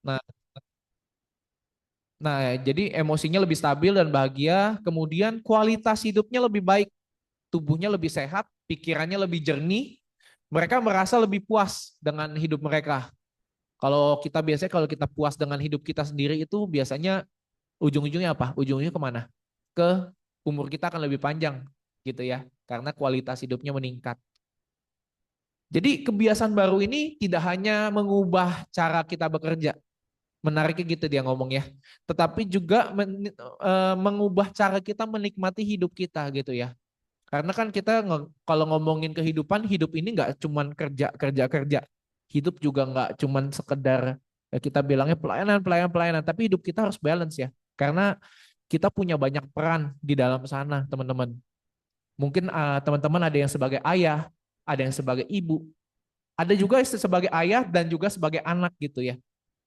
Nah, nah, jadi emosinya lebih stabil dan bahagia, kemudian kualitas hidupnya lebih baik, tubuhnya lebih sehat, pikirannya lebih jernih, mereka merasa lebih puas dengan hidup mereka. Kalau kita biasanya kalau kita puas dengan hidup kita sendiri itu biasanya ujung-ujungnya apa? Ujungnya kemana? Ke umur kita akan lebih panjang gitu ya, karena kualitas hidupnya meningkat. Jadi kebiasaan baru ini tidak hanya mengubah cara kita bekerja, menariknya gitu dia ngomong ya, tetapi juga mengubah cara kita menikmati hidup kita gitu ya. Karena kan kita kalau ngomongin kehidupan, hidup ini nggak cuman kerja kerja kerja, hidup juga nggak cuman sekedar kita bilangnya pelayanan pelayanan pelayanan, tapi hidup kita harus balance ya. Karena kita punya banyak peran di dalam sana teman-teman. Mungkin teman-teman ada yang sebagai ayah, ada yang sebagai ibu, ada juga sebagai ayah dan juga sebagai anak gitu ya.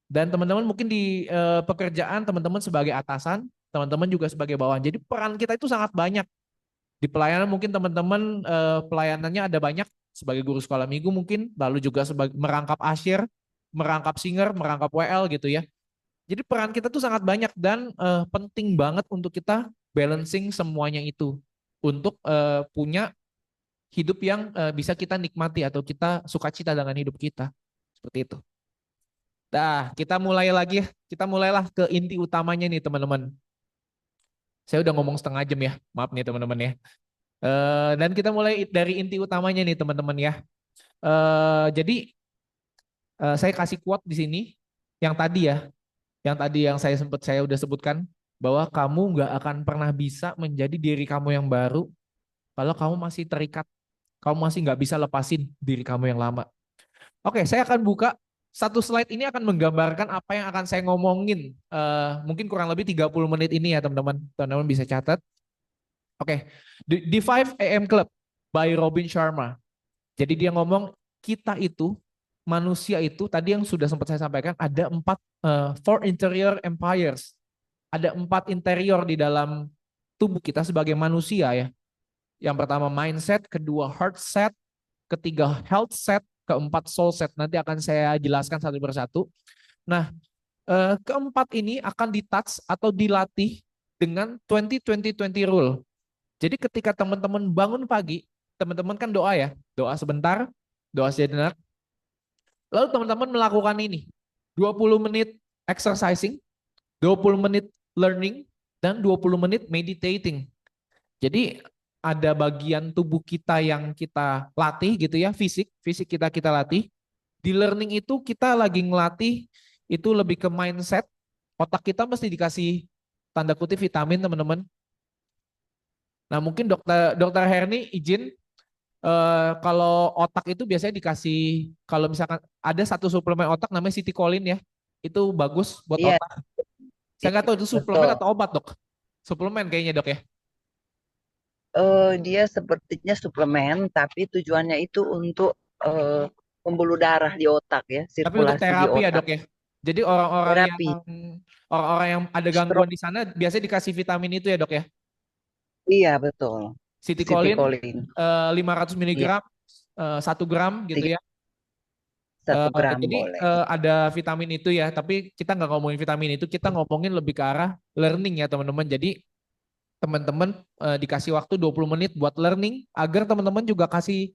Dan teman-teman mungkin di pekerjaan teman-teman sebagai atasan, teman-teman juga sebagai bawahan. Jadi peran kita itu sangat banyak. Di pelayanan mungkin teman-teman pelayanannya ada banyak sebagai guru sekolah minggu mungkin, lalu juga sebagai merangkap asyir, merangkap singer, merangkap WL gitu ya. Jadi peran kita tuh sangat banyak dan penting banget untuk kita balancing semuanya itu untuk punya hidup yang bisa kita nikmati atau kita sukacita dengan hidup kita. Seperti itu. Nah, kita mulai lagi ya. Kita mulailah ke inti utamanya nih teman-teman. Saya udah ngomong setengah jam ya. Maaf nih teman-teman ya. Dan kita mulai dari inti utamanya nih teman-teman ya. Jadi saya kasih quote di sini yang tadi ya, yang saya udah sebutkan bahwa kamu nggak akan pernah bisa menjadi diri kamu yang baru kalau kamu masih terikat, kamu masih nggak bisa lepasin diri kamu yang lama. Oke, saya akan buka satu slide ini akan menggambarkan apa yang akan saya ngomongin. Mungkin kurang lebih 30 menit ini ya teman-teman. Teman-teman bisa catat. Oke, di 5 AM Club by Robin Sharma. Jadi dia ngomong kita itu manusia itu tadi yang sudah sempat saya sampaikan ada four interior empires. Ada 4 interior di dalam tubuh kita sebagai manusia ya. Yang pertama mindset, kedua heart set, ketiga health set, keempat soul set. Nanti akan saya jelaskan satu persatu. Nah, keempat ini akan ditouch atau dilatih dengan 20-20-20 rule. Jadi ketika teman-teman bangun pagi, teman-teman kan doa ya, doa sebentar, doa sejenak. Lalu teman-teman melakukan ini, 20 menit exercising, 20 menit learning, dan 20 menit meditating. Jadi ada bagian tubuh kita yang kita latih gitu ya, fisik kita latih. Di learning itu kita lagi ngelatih itu lebih ke mindset. Otak kita mesti dikasih tanda kutip vitamin teman-teman. Nah mungkin dokter dokter Herni izin kalau otak itu biasanya dikasih kalau misalkan ada satu suplemen otak namanya Citicoline ya. Itu bagus buat Iya, otak. Saya nggak tahu itu suplemen betul. atau obat dok. Suplemen kayaknya dok ya. Dia sepertinya suplemen, tapi tujuannya itu untuk eh, pembuluh darah di otak ya, Tapi untuk sirkulasi di terapi ya otak. dok ya. Jadi Terapi, orang-orang yang ada stroke, gangguan di sana biasanya dikasih vitamin itu ya dok ya. iya betul. Citicoline Citicoline, 500 iya, miligram 1 gram gitu tiga ya. satu gram Jadi boleh. ada vitamin itu ya, tapi kita nggak ngomongin vitamin itu, kita ngomongin lebih ke arah learning ya teman-teman. Jadi teman-teman dikasih waktu 20 menit buat learning agar teman-teman juga kasih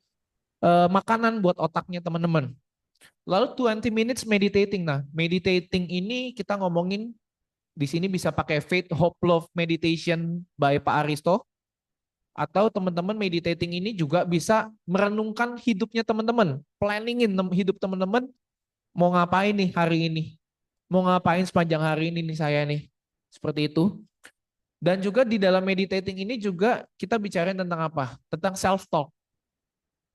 makanan buat otaknya teman-teman. Lalu 20 minutes meditating. Nah, meditating ini kita ngomongin di sini bisa pakai Faith, Hope, Love Meditation by Pak Aristo. Atau teman-teman meditating ini juga bisa merenungkan hidupnya teman-teman. Planningin hidup teman-teman mau ngapain nih hari ini. Mau ngapain sepanjang hari ini nih saya nih. Seperti itu. Dan juga di dalam meditating ini juga kita bicarain tentang apa? Tentang self talk.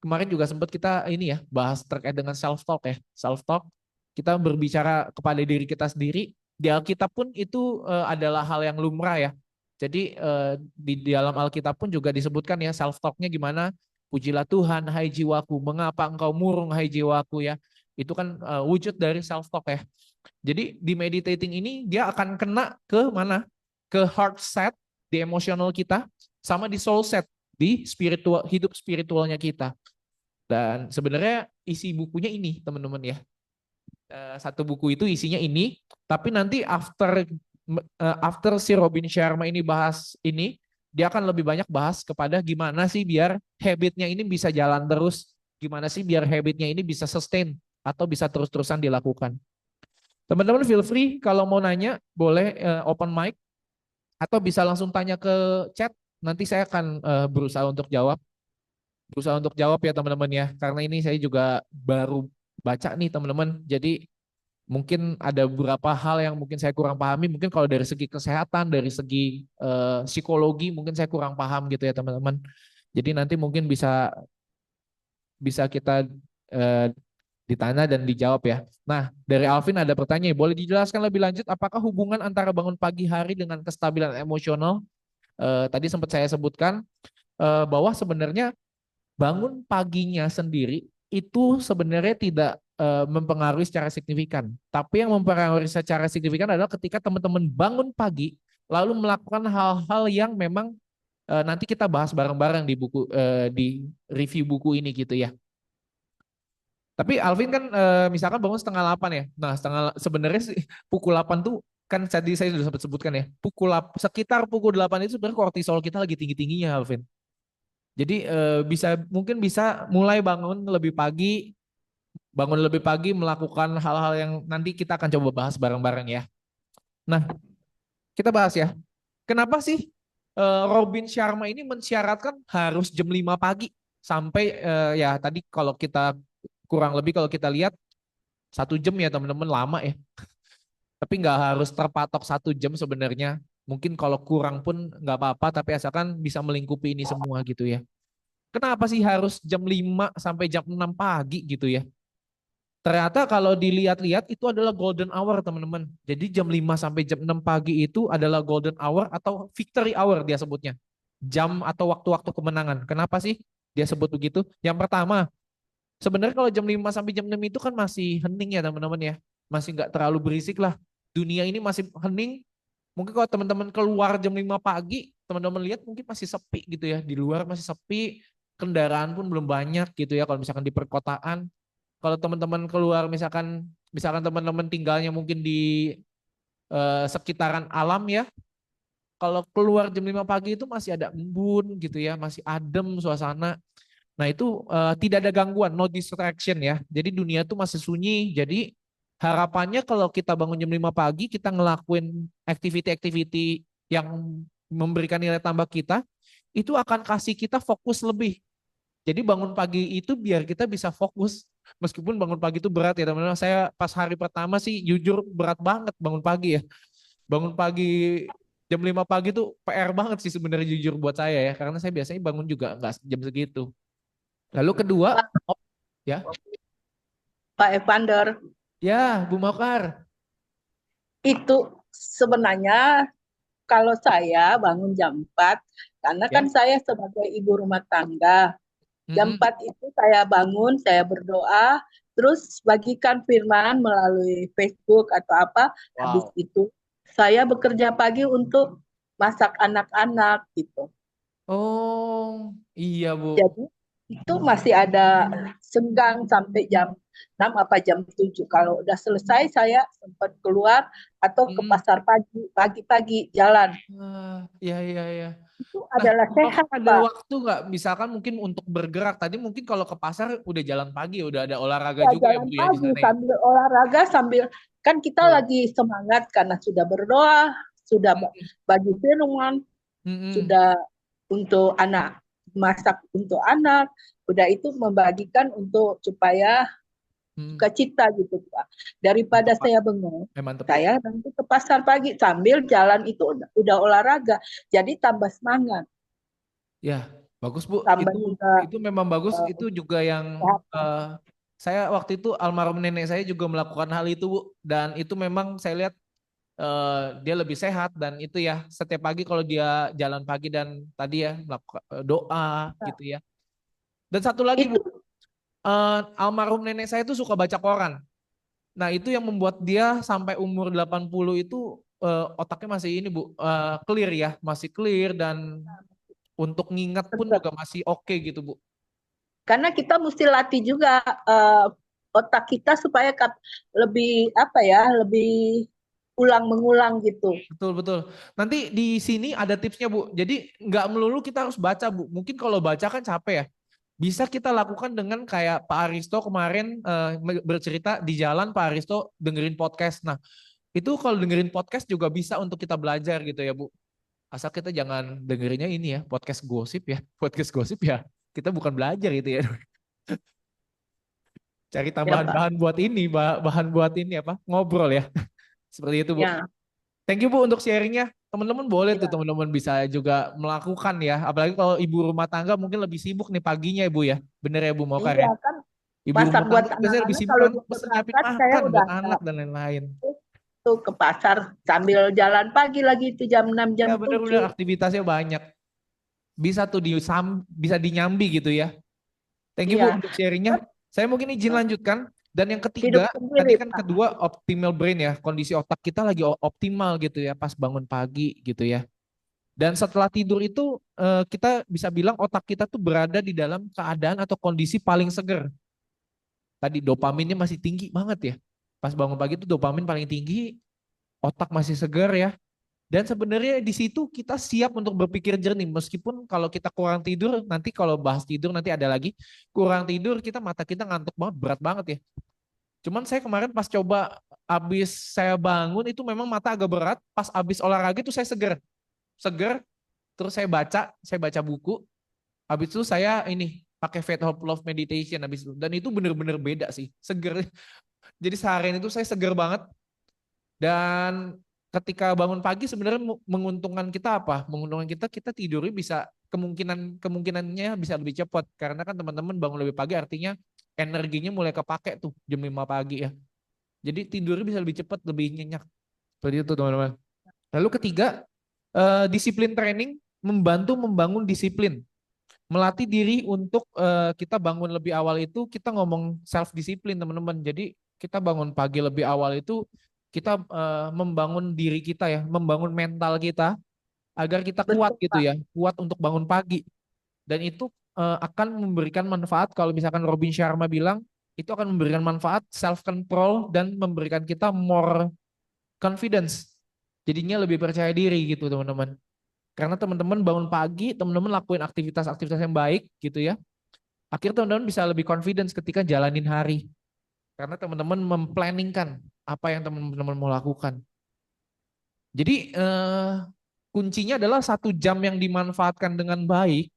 Kemarin juga sempat kita ini ya bahas terkait dengan self talk ya. Self talk kita berbicara kepada diri kita sendiri. Di Alkitab pun itu adalah hal yang lumrah ya. Jadi di dalam Alkitab pun juga disebutkan ya self talknya gimana. Pujilah Tuhan, hai jiwaku. Mengapa engkau murung, hai jiwaku ya. Itu kan wujud dari self talk ya. Jadi di meditating ini dia akan kena ke mana? Ke heart set di emosional kita sama di soul set di spiritual hidup spiritualnya kita. Dan sebenarnya isi bukunya ini teman-teman ya. Satu buku itu isinya ini, tapi nanti after si Robin Sharma ini bahas ini, dia akan lebih banyak bahas kepada gimana sih biar habitnya ini bisa jalan terus, gimana sih biar habitnya ini bisa sustain atau bisa terus-terusan dilakukan. Teman-teman feel free kalau mau nanya boleh open mic atau bisa langsung tanya ke chat. Nanti saya akan berusaha untuk jawab ya teman-teman ya. Karena ini saya juga baru baca nih teman-teman. Jadi mungkin ada beberapa hal yang mungkin saya kurang pahami. Mungkin kalau dari segi kesehatan, dari segi psikologi mungkin saya kurang paham gitu ya teman-teman. Jadi nanti mungkin bisa bisa kita eh, ditanya dan dijawab ya. Nah, dari Alvin ada pertanyaan, boleh dijelaskan lebih lanjut apakah hubungan antara bangun pagi hari dengan kestabilan emosional? Tadi sempat saya sebutkan bahwa sebenarnya bangun paginya sendiri itu sebenarnya tidak mempengaruhi secara signifikan. Tapi yang mempengaruhi secara signifikan adalah ketika teman-teman bangun pagi lalu melakukan hal-hal yang memang nanti kita bahas bareng-bareng di buku di review buku ini gitu ya. Tapi Alvin kan misalkan bangun setengah 8 ya. Nah, sebenarnya sih pukul 8 tuh kan tadi saya sudah sempat sebutkan ya. Sekitar pukul 8 itu sebenarnya kortisol kita lagi tinggi-tingginya Alvin. Jadi mungkin bisa mulai bangun lebih pagi melakukan hal-hal yang nanti kita akan coba bahas bareng-bareng ya. Nah, kita bahas ya. Kenapa sih Robin Sharma ini mensyaratkan harus jam 5 pagi sampai ya tadi kalau kita kurang lebih kalau kita lihat 1 jam ya teman-teman lama ya. Tapi nggak harus terpatok 1 jam sebenarnya. Mungkin kalau kurang pun nggak apa-apa, tapi asalkan bisa melingkupi ini semua gitu ya. Kenapa sih harus jam 5 sampai jam 6 pagi gitu ya? Ternyata kalau dilihat-lihat itu adalah golden hour teman-teman. Jadi jam 5 sampai jam 6 pagi itu adalah golden hour atau victory hour dia sebutnya. Jam atau waktu-waktu kemenangan. Kenapa sih dia sebut begitu? Yang pertama, sebenarnya kalau jam 5 sampai jam 6 itu kan masih hening ya teman-teman ya. Masih nggak terlalu berisik lah. Dunia ini masih hening. Mungkin kalau teman-teman keluar jam 5 pagi, teman-teman lihat mungkin masih sepi gitu ya. Di luar masih sepi, kendaraan pun belum banyak gitu ya kalau misalkan di perkotaan. Kalau teman-teman keluar misalkan teman-teman tinggalnya mungkin di sekitaran alam ya. Kalau keluar jam 5 pagi itu masih ada embun gitu ya, masih adem suasana. Nah itu tidak ada gangguan, no distraction ya. Jadi dunia itu masih sunyi. Jadi harapannya kalau kita bangun jam 5 pagi, kita ngelakuin activity-activity yang memberikan nilai tambah kita, itu akan kasih kita fokus lebih. Jadi bangun pagi itu biar kita bisa fokus. Meskipun bangun pagi itu berat ya teman-teman. Saya pas hari pertama sih jujur berat banget bangun pagi ya. Bangun pagi jam 5 pagi itu PR banget sih sebenarnya jujur buat saya ya. Karena saya biasanya bangun juga nggak jam segitu. Lalu kedua, Pak, ya, Pak Evander, ya Bu Mokar. itu sebenarnya kalau saya bangun jam 4, karena kan Ya. saya sebagai ibu rumah tangga, jam Mm-mm. 4 itu saya bangun, saya berdoa, terus bagikan firman melalui Facebook atau apa, habis Wow. itu saya bekerja pagi untuk masak anak-anak gitu. Oh, iya Bu. Jadi itu masih ada senggang sampai jam 6 apa jam 7. Kalau udah selesai saya sempat keluar atau ke Mm-mm. pasar pagi-pagi jalan. Iya, iya, iya. Itu Nah, adalah Bu Mokar sehat, ada Pak. waktu nggak? Misalkan mungkin untuk bergerak. Tadi mungkin kalau ke pasar udah jalan pagi, udah ada olahraga Ya, juga ya jalan Bu ya di pagi sana ya. sambil olahraga, sambil kan kita Betul. lagi semangat karena sudah berdoa, sudah Mm-mm. bagi firman, Mm-mm. sudah untuk anak, masak untuk anak, udah itu membagikan untuk supaya Mm. sukacita gitu Pak. Daripada Mantap Pak. saya bengong, Mantap ya. saya nanti ke pasar pagi sambil jalan itu udah olahraga, jadi tambah semangat, Ya, bagus Bu. tambah Itu juga itu memang bagus. Itu juga yang kesehatan. eh, saya waktu itu almarhum nenek saya juga melakukan hal itu Bu. Dan itu memang saya lihat dia lebih sehat dan itu ya setiap pagi kalau dia jalan pagi dan tadi ya melakukan doa gitu ya. Dan satu lagi Bu, Itu almarhum nenek saya itu suka baca koran. Nah, itu yang membuat dia sampai umur 80 itu otaknya masih ini Bu, clear ya, masih clear dan untuk ngingat pun tetap juga masih oke gitu Bu. karena kita mesti latih juga eh, otak kita supaya lebih apa ya, lebih ulang mengulang gitu. Betul, betul. Nanti di sini ada tipsnya, Bu. Jadi nggak melulu kita harus baca, Bu. Mungkin kalau baca kan capek ya. Bisa kita lakukan dengan kayak Pak Aristo kemarin bercerita di jalan, Pak Aristo dengerin podcast. Nah, itu kalau dengerin podcast juga bisa untuk kita belajar gitu ya, Bu. Asal kita jangan dengerinnya ini ya, podcast gosip ya. Podcast gosip ya. Kita bukan belajar gitu ya. Cari Ya, tambahan Pak. bahan buat ini, bahan buat ini apa? Ngobrol ya. Seperti itu, Bu. Ya, Thank you Bu untuk sharingnya. Teman-teman boleh tuh ya. teman-teman bisa juga melakukan ya. Apalagi kalau ibu rumah tangga mungkin lebih sibuk nih paginya Ibu ya. Bener ya Bu Mokar ya. Iya kan, Ibu masak rumah buat tangga biasanya lebih anak-anak sibuk kalau kan. dia Pesen nyiapin berangkat saya makan udah buat anak dan lain-lain. tuh ke pasar sambil jalan pagi lagi itu jam 6 jam Ya bener-bener 7. aktivitasnya banyak. Bisa tuh bisa dinyambi gitu ya. Thank you Bu Iya, untuk sharingnya. Saya mungkin izin lanjutkan. Dan yang hidup ketiga, sendiri, tadi kan Pak. kedua optimal brain ya. Kondisi otak kita lagi optimal gitu ya pas bangun pagi gitu ya. Dan setelah tidur itu kita bisa bilang otak kita tuh berada di dalam keadaan atau kondisi paling seger. Tadi dopaminnya masih tinggi banget ya. Pas bangun pagi itu dopamin paling tinggi, otak masih seger ya. Dan sebenarnya di situ kita siap untuk berpikir jernih. Meskipun kalau kita kurang tidur, nanti kalau bahas tidur nanti ada lagi. Kurang tidur mata kita ngantuk banget, berat banget ya. Cuman saya kemarin pas coba abis saya bangun itu memang mata agak berat. Pas abis olahraga itu saya seger. Seger, terus saya baca buku. Habis itu saya ini pakai Faith Hope Love Meditation habis itu. Dan itu bener-bener beda sih, seger. Jadi seharian itu saya seger banget. Dan ketika bangun pagi sebenarnya menguntungkan kita apa? Menguntungkan kita tidurnya bisa kemungkinannya bisa lebih cepat karena kan teman-teman bangun lebih pagi artinya energinya mulai kepake tuh jam 5 pagi ya. Jadi tidurnya bisa lebih cepat, lebih nyenyak. Seperti itu teman-teman. Lalu ketiga, disiplin training membantu membangun disiplin. Melatih diri untuk kita bangun lebih awal itu kita ngomong self disiplin teman-teman. Jadi kita bangun pagi lebih awal itu kita membangun diri kita ya, membangun mental kita agar kita kuat Betul, gitu Pak. ya, kuat untuk bangun pagi. Dan itu akan memberikan manfaat kalau misalkan Robin Sharma bilang itu akan memberikan manfaat self control dan memberikan kita more confidence. Jadinya lebih percaya diri gitu teman-teman. Karena teman-teman bangun pagi, teman-teman lakuin aktivitas-aktivitas yang baik gitu ya. Akhirnya teman-teman bisa lebih confidence ketika jalanin hari. Karena teman-teman memplanningkan apa yang teman-teman mau lakukan. Jadi kuncinya adalah 1 jam yang dimanfaatkan dengan baik.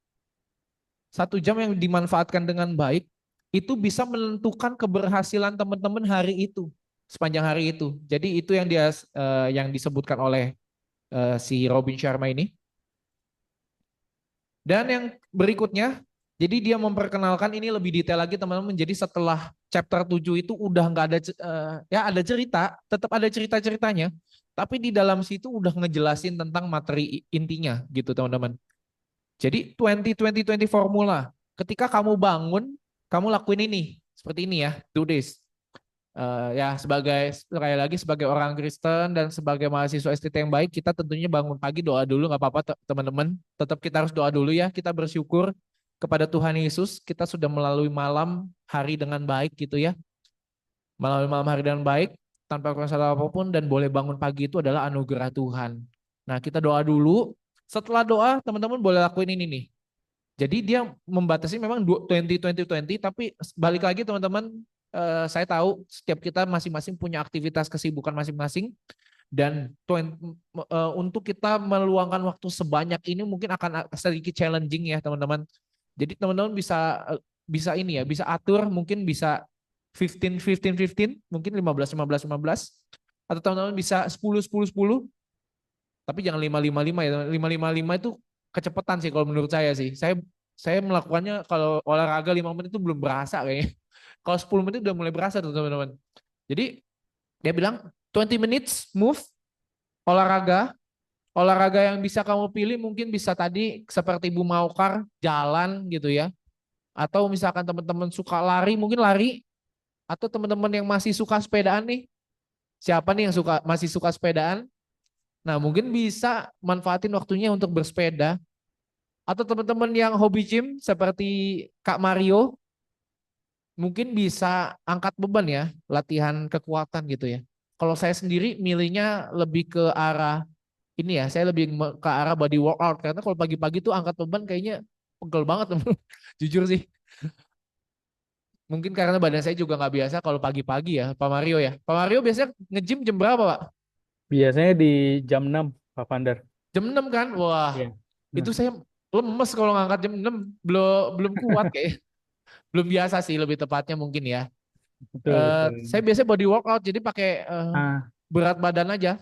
1 jam yang dimanfaatkan dengan baik itu bisa menentukan keberhasilan teman-teman hari itu sepanjang hari itu. Jadi itu yang disebutkan oleh si Robin Sharma ini. Dan yang berikutnya, jadi dia memperkenalkan ini lebih detail lagi teman-teman. Jadi setelah chapter 7 itu udah nggak ada ya ada cerita, tetap ada cerita-ceritanya, tapi di dalam situ udah ngejelasin tentang materi intinya gitu teman-teman. Jadi 20-20-20 formula. Ketika kamu bangun, kamu lakuin ini, seperti ini ya, do this. Ya sekali lagi sebagai orang Kristen dan sebagai mahasiswa STT yang baik kita tentunya bangun pagi doa dulu nggak apa-apa teman-teman, tetap kita harus doa dulu ya, kita bersyukur kepada Tuhan Yesus kita sudah melalui malam hari dengan baik gitu ya, melalui malam hari dengan baik tanpa kurang salah apapun dan boleh bangun pagi itu adalah anugerah Tuhan. Nah kita doa dulu, setelah doa teman-teman boleh lakuin ini nih. Jadi dia membatasi memang 20-20-20 tapi balik lagi teman-teman, saya tahu setiap kita masing-masing punya aktivitas kesibukan masing-masing dan untuk kita meluangkan waktu sebanyak ini mungkin akan sedikit challenging ya teman-teman. Jadi teman-teman bisa ini ya, bisa atur mungkin bisa 15-15-15, mungkin 15-15-15 atau teman-teman bisa 10-10-10 tapi jangan 5-5-5 ya. 5-5-5 itu kecepatan sih kalau menurut saya sih. Saya melakukannya kalau olahraga 5 menit itu belum berasa kayaknya. Kalau 10 menit udah mulai berasa tuh teman-teman. Jadi dia bilang 20 minutes move olahraga. Olahraga yang bisa kamu pilih mungkin bisa tadi seperti Bu Maukar jalan gitu ya. Atau misalkan teman-teman suka lari mungkin lari. Atau teman-teman yang masih suka sepedaan nih. Siapa nih yang masih suka sepedaan? Nah mungkin bisa manfaatin waktunya untuk bersepeda. Atau teman-teman yang hobi gym seperti Kak Mario. mungkin bisa angkat beban ya, latihan kekuatan gitu ya. Kalau saya sendiri milihnya lebih ke arah ini ya, saya lebih ke arah body workout karena kalau pagi-pagi tuh angkat beban kayaknya pegel banget teman. Jujur sih. Mungkin karena badan saya juga nggak biasa kalau pagi-pagi ya, Pak Mario ya. Pak Mario biasanya nge-gym jam berapa, Pak? Biasanya di jam 6, Pak Vandar. Jam 6 kan? Wah, Iya. itu Nah, saya lemes kalau ngangkat jam 6, belum belum kuat kayak. Belum biasa sih lebih tepatnya mungkin ya. betul, betul. Saya biasanya body workout jadi pakai Ah, berat badan aja.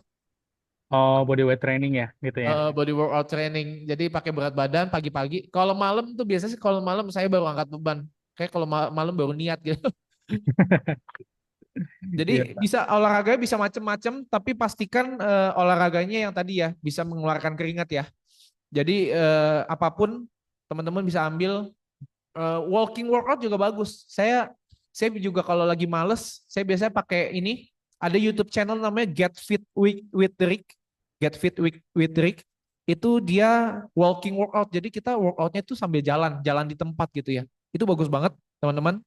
oh, body weight training ya, gitu ya. Body workout training. Jadi pakai berat badan pagi-pagi. Kalau malam tuh biasanya sih kalau malam saya baru angkat beban. Kayak kalau malam baru niat gitu. Iya, Jadi Pak. bisa olahraga bisa macem-macem, tapi pastikan olahraganya yang tadi ya bisa mengeluarkan keringat ya. Jadi apapun teman-teman bisa ambil. Walking workout juga bagus. Saya juga kalau lagi males, saya biasanya pakai ini. Ada YouTube channel namanya Get Fit with Rick. Get Fit with Rick. Itu dia walking workout. Jadi kita workoutnya tuh sambil jalan, jalan di tempat gitu ya. Itu bagus banget teman-teman.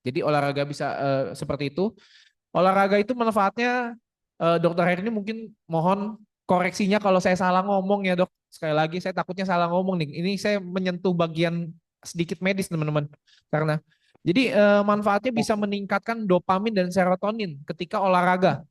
Jadi olahraga bisa seperti itu. Olahraga itu manfaatnya Dokter Herni mungkin mohon koreksinya kalau saya salah ngomong ya dok. Sekali lagi saya takutnya salah ngomong nih. Ini saya menyentuh bagian sedikit medis teman-teman. Karena jadi manfaatnya bisa meningkatkan dopamin dan serotonin ketika olahraga.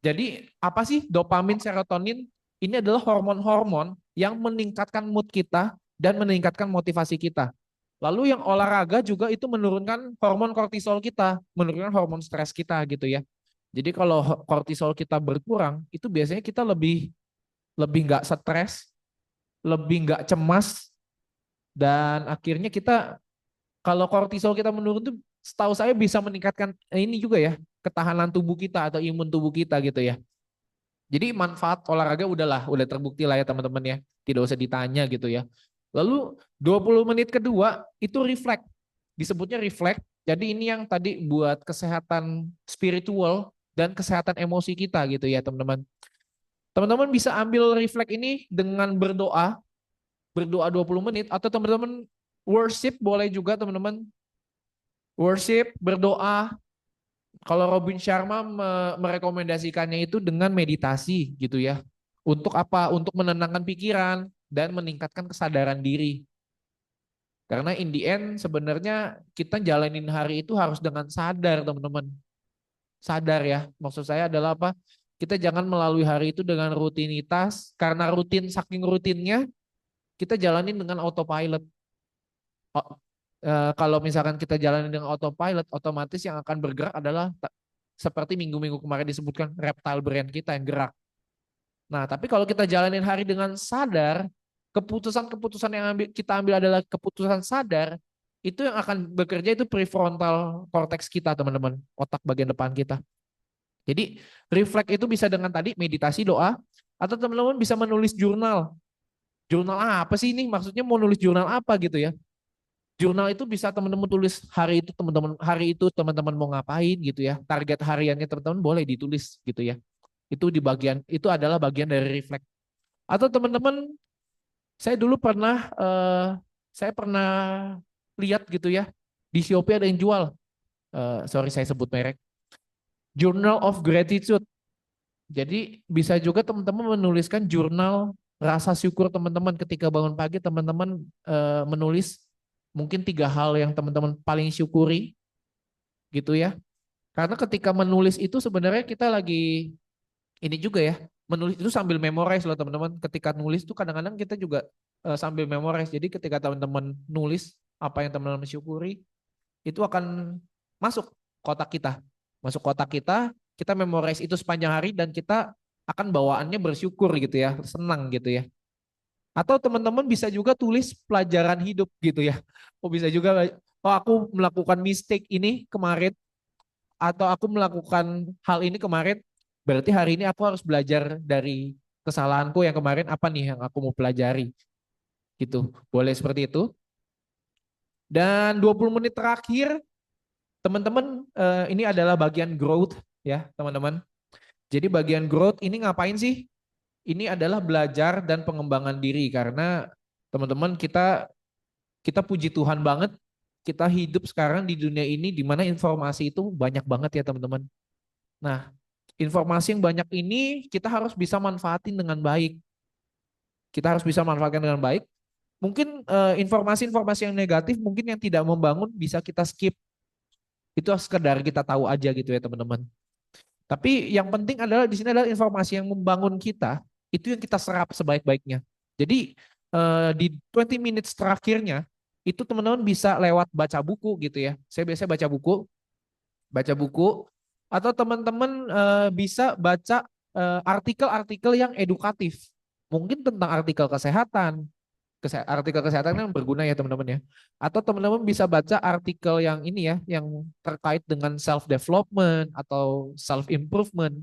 Jadi apa sih dopamin, serotonin? Ini adalah hormon-hormon yang meningkatkan mood kita dan meningkatkan motivasi kita. Lalu yang olahraga juga itu menurunkan hormon kortisol kita, menurunkan hormon stres kita gitu ya. Jadi kalau kortisol kita berkurang, itu biasanya kita lebih lebih nggak stres, lebih nggak cemas, dan akhirnya kita kalau kortisol kita menurun tuh setahu saya bisa meningkatkan ini juga ya, ketahanan tubuh kita atau imun tubuh kita gitu ya. Jadi manfaat olahraga udah terbukti lah ya teman-teman ya. Tidak usah ditanya gitu ya. Lalu 20 menit kedua itu refleks. Disebutnya refleks. Jadi ini yang tadi buat kesehatan spiritual dan kesehatan emosi kita gitu ya teman-teman. Teman-teman bisa ambil refleks ini dengan berdoa, berdoa 20 menit atau teman-teman worship boleh juga teman-teman. Worship, berdoa. Kalau Robin Sharma merekomendasikannya itu dengan meditasi gitu ya. Untuk apa? Untuk menenangkan pikiran dan meningkatkan kesadaran diri. Karena in the end sebenarnya kita jalanin hari itu harus dengan sadar teman-teman. Sadar ya. Maksud saya adalah apa? Kita jangan melalui hari itu dengan rutinitas. Karena rutin saking rutinnya kita jalanin dengan autopilot. Kalau misalkan kita jalanin dengan autopilot, otomatis yang akan bergerak adalah seperti minggu-minggu kemarin disebutkan reptile brain kita yang gerak. Nah, tapi kalau kita jalanin hari dengan sadar, keputusan-keputusan yang kita ambil adalah keputusan sadar, itu yang akan bekerja itu prefrontal cortex kita, teman-teman, otak bagian depan kita. Jadi, refleks itu bisa dengan tadi meditasi, doa, atau teman-teman bisa menulis jurnal. Jurnal apa sih ini? Maksudnya mau nulis jurnal apa gitu ya? Jurnal itu bisa teman-teman tulis hari itu teman-teman mau ngapain gitu ya. Target hariannya teman-teman boleh ditulis gitu ya. Itu di bagian itu adalah bagian dari refleks. Atau teman-teman saya pernah lihat gitu ya di Shopee ada yang jual. Sorry saya sebut merek. Journal of Gratitude. Jadi bisa juga teman-teman menuliskan jurnal rasa syukur teman-teman ketika bangun pagi teman-teman menulis mungkin 3 hal yang teman-teman paling syukuri gitu ya. Karena ketika menulis itu sebenarnya kita lagi ini juga ya, menulis itu sambil memorize loh teman-teman. Ketika nulis itu kadang-kadang kita juga sambil memorize. Jadi ketika teman-teman nulis apa yang teman-teman syukuri, itu akan masuk kotak kita. Masuk kotak kita memorize itu sepanjang hari dan kita akan bawaannya bersyukur gitu ya, senang gitu ya. Atau teman-teman bisa juga tulis pelajaran hidup gitu ya. Oh bisa juga, oh aku melakukan mistake ini kemarin, atau aku melakukan hal ini kemarin, berarti hari ini aku harus belajar dari kesalahanku yang kemarin, apa nih yang aku mau pelajari. Gitu, boleh seperti itu. Dan 20 menit terakhir, teman-teman ini adalah bagian growth ya teman-teman. Jadi bagian growth ini ngapain sih? Ini adalah belajar dan pengembangan diri karena teman-teman kita puji Tuhan banget kita hidup sekarang di dunia ini di mana informasi itu banyak banget ya teman-teman. Nah, informasi yang banyak ini kita harus bisa manfaatin dengan baik. Kita harus bisa manfaatkan dengan baik. Mungkin informasi-informasi yang negatif, mungkin yang tidak membangun bisa kita skip. Itu sekedar kita tahu aja gitu ya teman-teman. Tapi yang penting adalah di sini adalah informasi yang membangun kita, itu yang kita serap sebaik-baiknya. Jadi di 20 minutes terakhirnya, itu teman-teman bisa lewat baca buku gitu ya. Saya biasanya baca buku, atau teman-teman bisa baca artikel-artikel yang edukatif. Mungkin tentang artikel kesehatan, artikel kesehatan yang berguna ya teman-teman ya. Atau teman-teman bisa baca artikel yang ini ya, yang terkait dengan self development atau self improvement.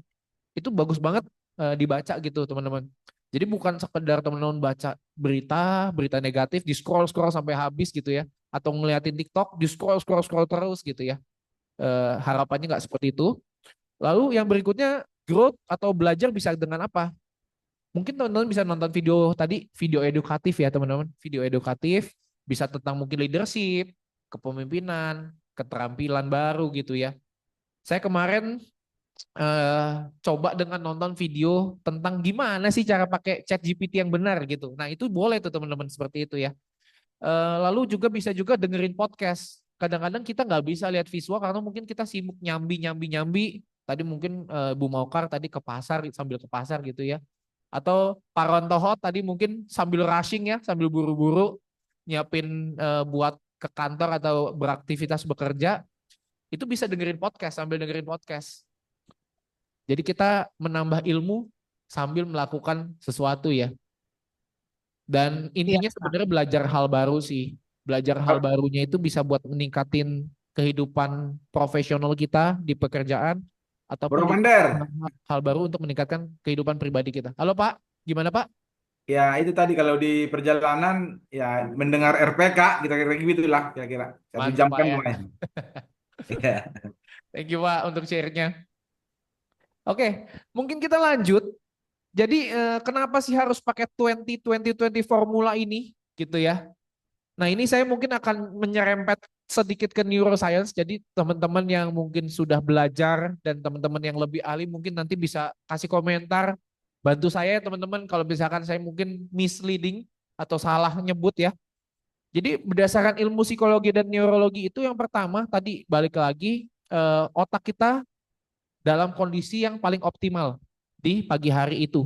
Itu bagus banget dibaca gitu teman-teman. Jadi bukan sekedar teman-teman baca berita negatif, di scroll sampai habis gitu ya, atau ngeliatin TikTok, di scroll terus gitu ya. Harapannya nggak seperti itu. Lalu yang berikutnya, growth atau belajar bisa dengan apa? Mungkin teman-teman bisa nonton video tadi, video edukatif ya teman-teman. Video edukatif bisa tentang mungkin leadership, kepemimpinan, keterampilan baru gitu ya. Saya kemarin coba dengan nonton video tentang gimana sih cara pakai ChatGPT yang benar gitu. Nah itu boleh tuh teman-teman seperti itu ya. Lalu juga bisa juga dengerin podcast. Kadang-kadang kita nggak bisa lihat visual karena mungkin kita sibuk nyambi. Tadi mungkin Bu Maukar tadi ke pasar sambil ke pasar gitu ya. Atau Pak Rontoho tadi mungkin sambil rushing ya, sambil buru-buru nyiapin buat ke kantor atau beraktivitas bekerja, itu bisa dengerin podcast sambil dengerin podcast. Jadi kita menambah ilmu sambil melakukan sesuatu ya. Dan intinya sebenarnya belajar hal baru sih. Belajar hal barunya itu bisa buat meningkatin kehidupan profesional kita di pekerjaan ataupun Bro Mandar, hal baru untuk meningkatkan kehidupan pribadi kita. Halo Pak, gimana Pak? ya itu tadi kalau di perjalanan ya mendengar RPK kita kira-kira gitu lah kira-kira 1 jam Mantap Pak kan ya. lumayan. Ya. Thank you Pak untuk share-nya. Oke, mungkin kita lanjut. Jadi kenapa sih harus pakai 20-20-20 formula ini gitu ya? Nah ini saya mungkin akan menyerempet sedikit ke neuroscience. Jadi teman-teman yang mungkin sudah belajar dan teman-teman yang lebih ahli mungkin nanti bisa kasih komentar. Bantu saya ya teman-teman kalau misalkan saya mungkin misleading atau salah nyebut ya. Jadi berdasarkan ilmu psikologi dan neurologi itu yang pertama tadi balik lagi otak kita dalam kondisi yang paling optimal di pagi hari itu.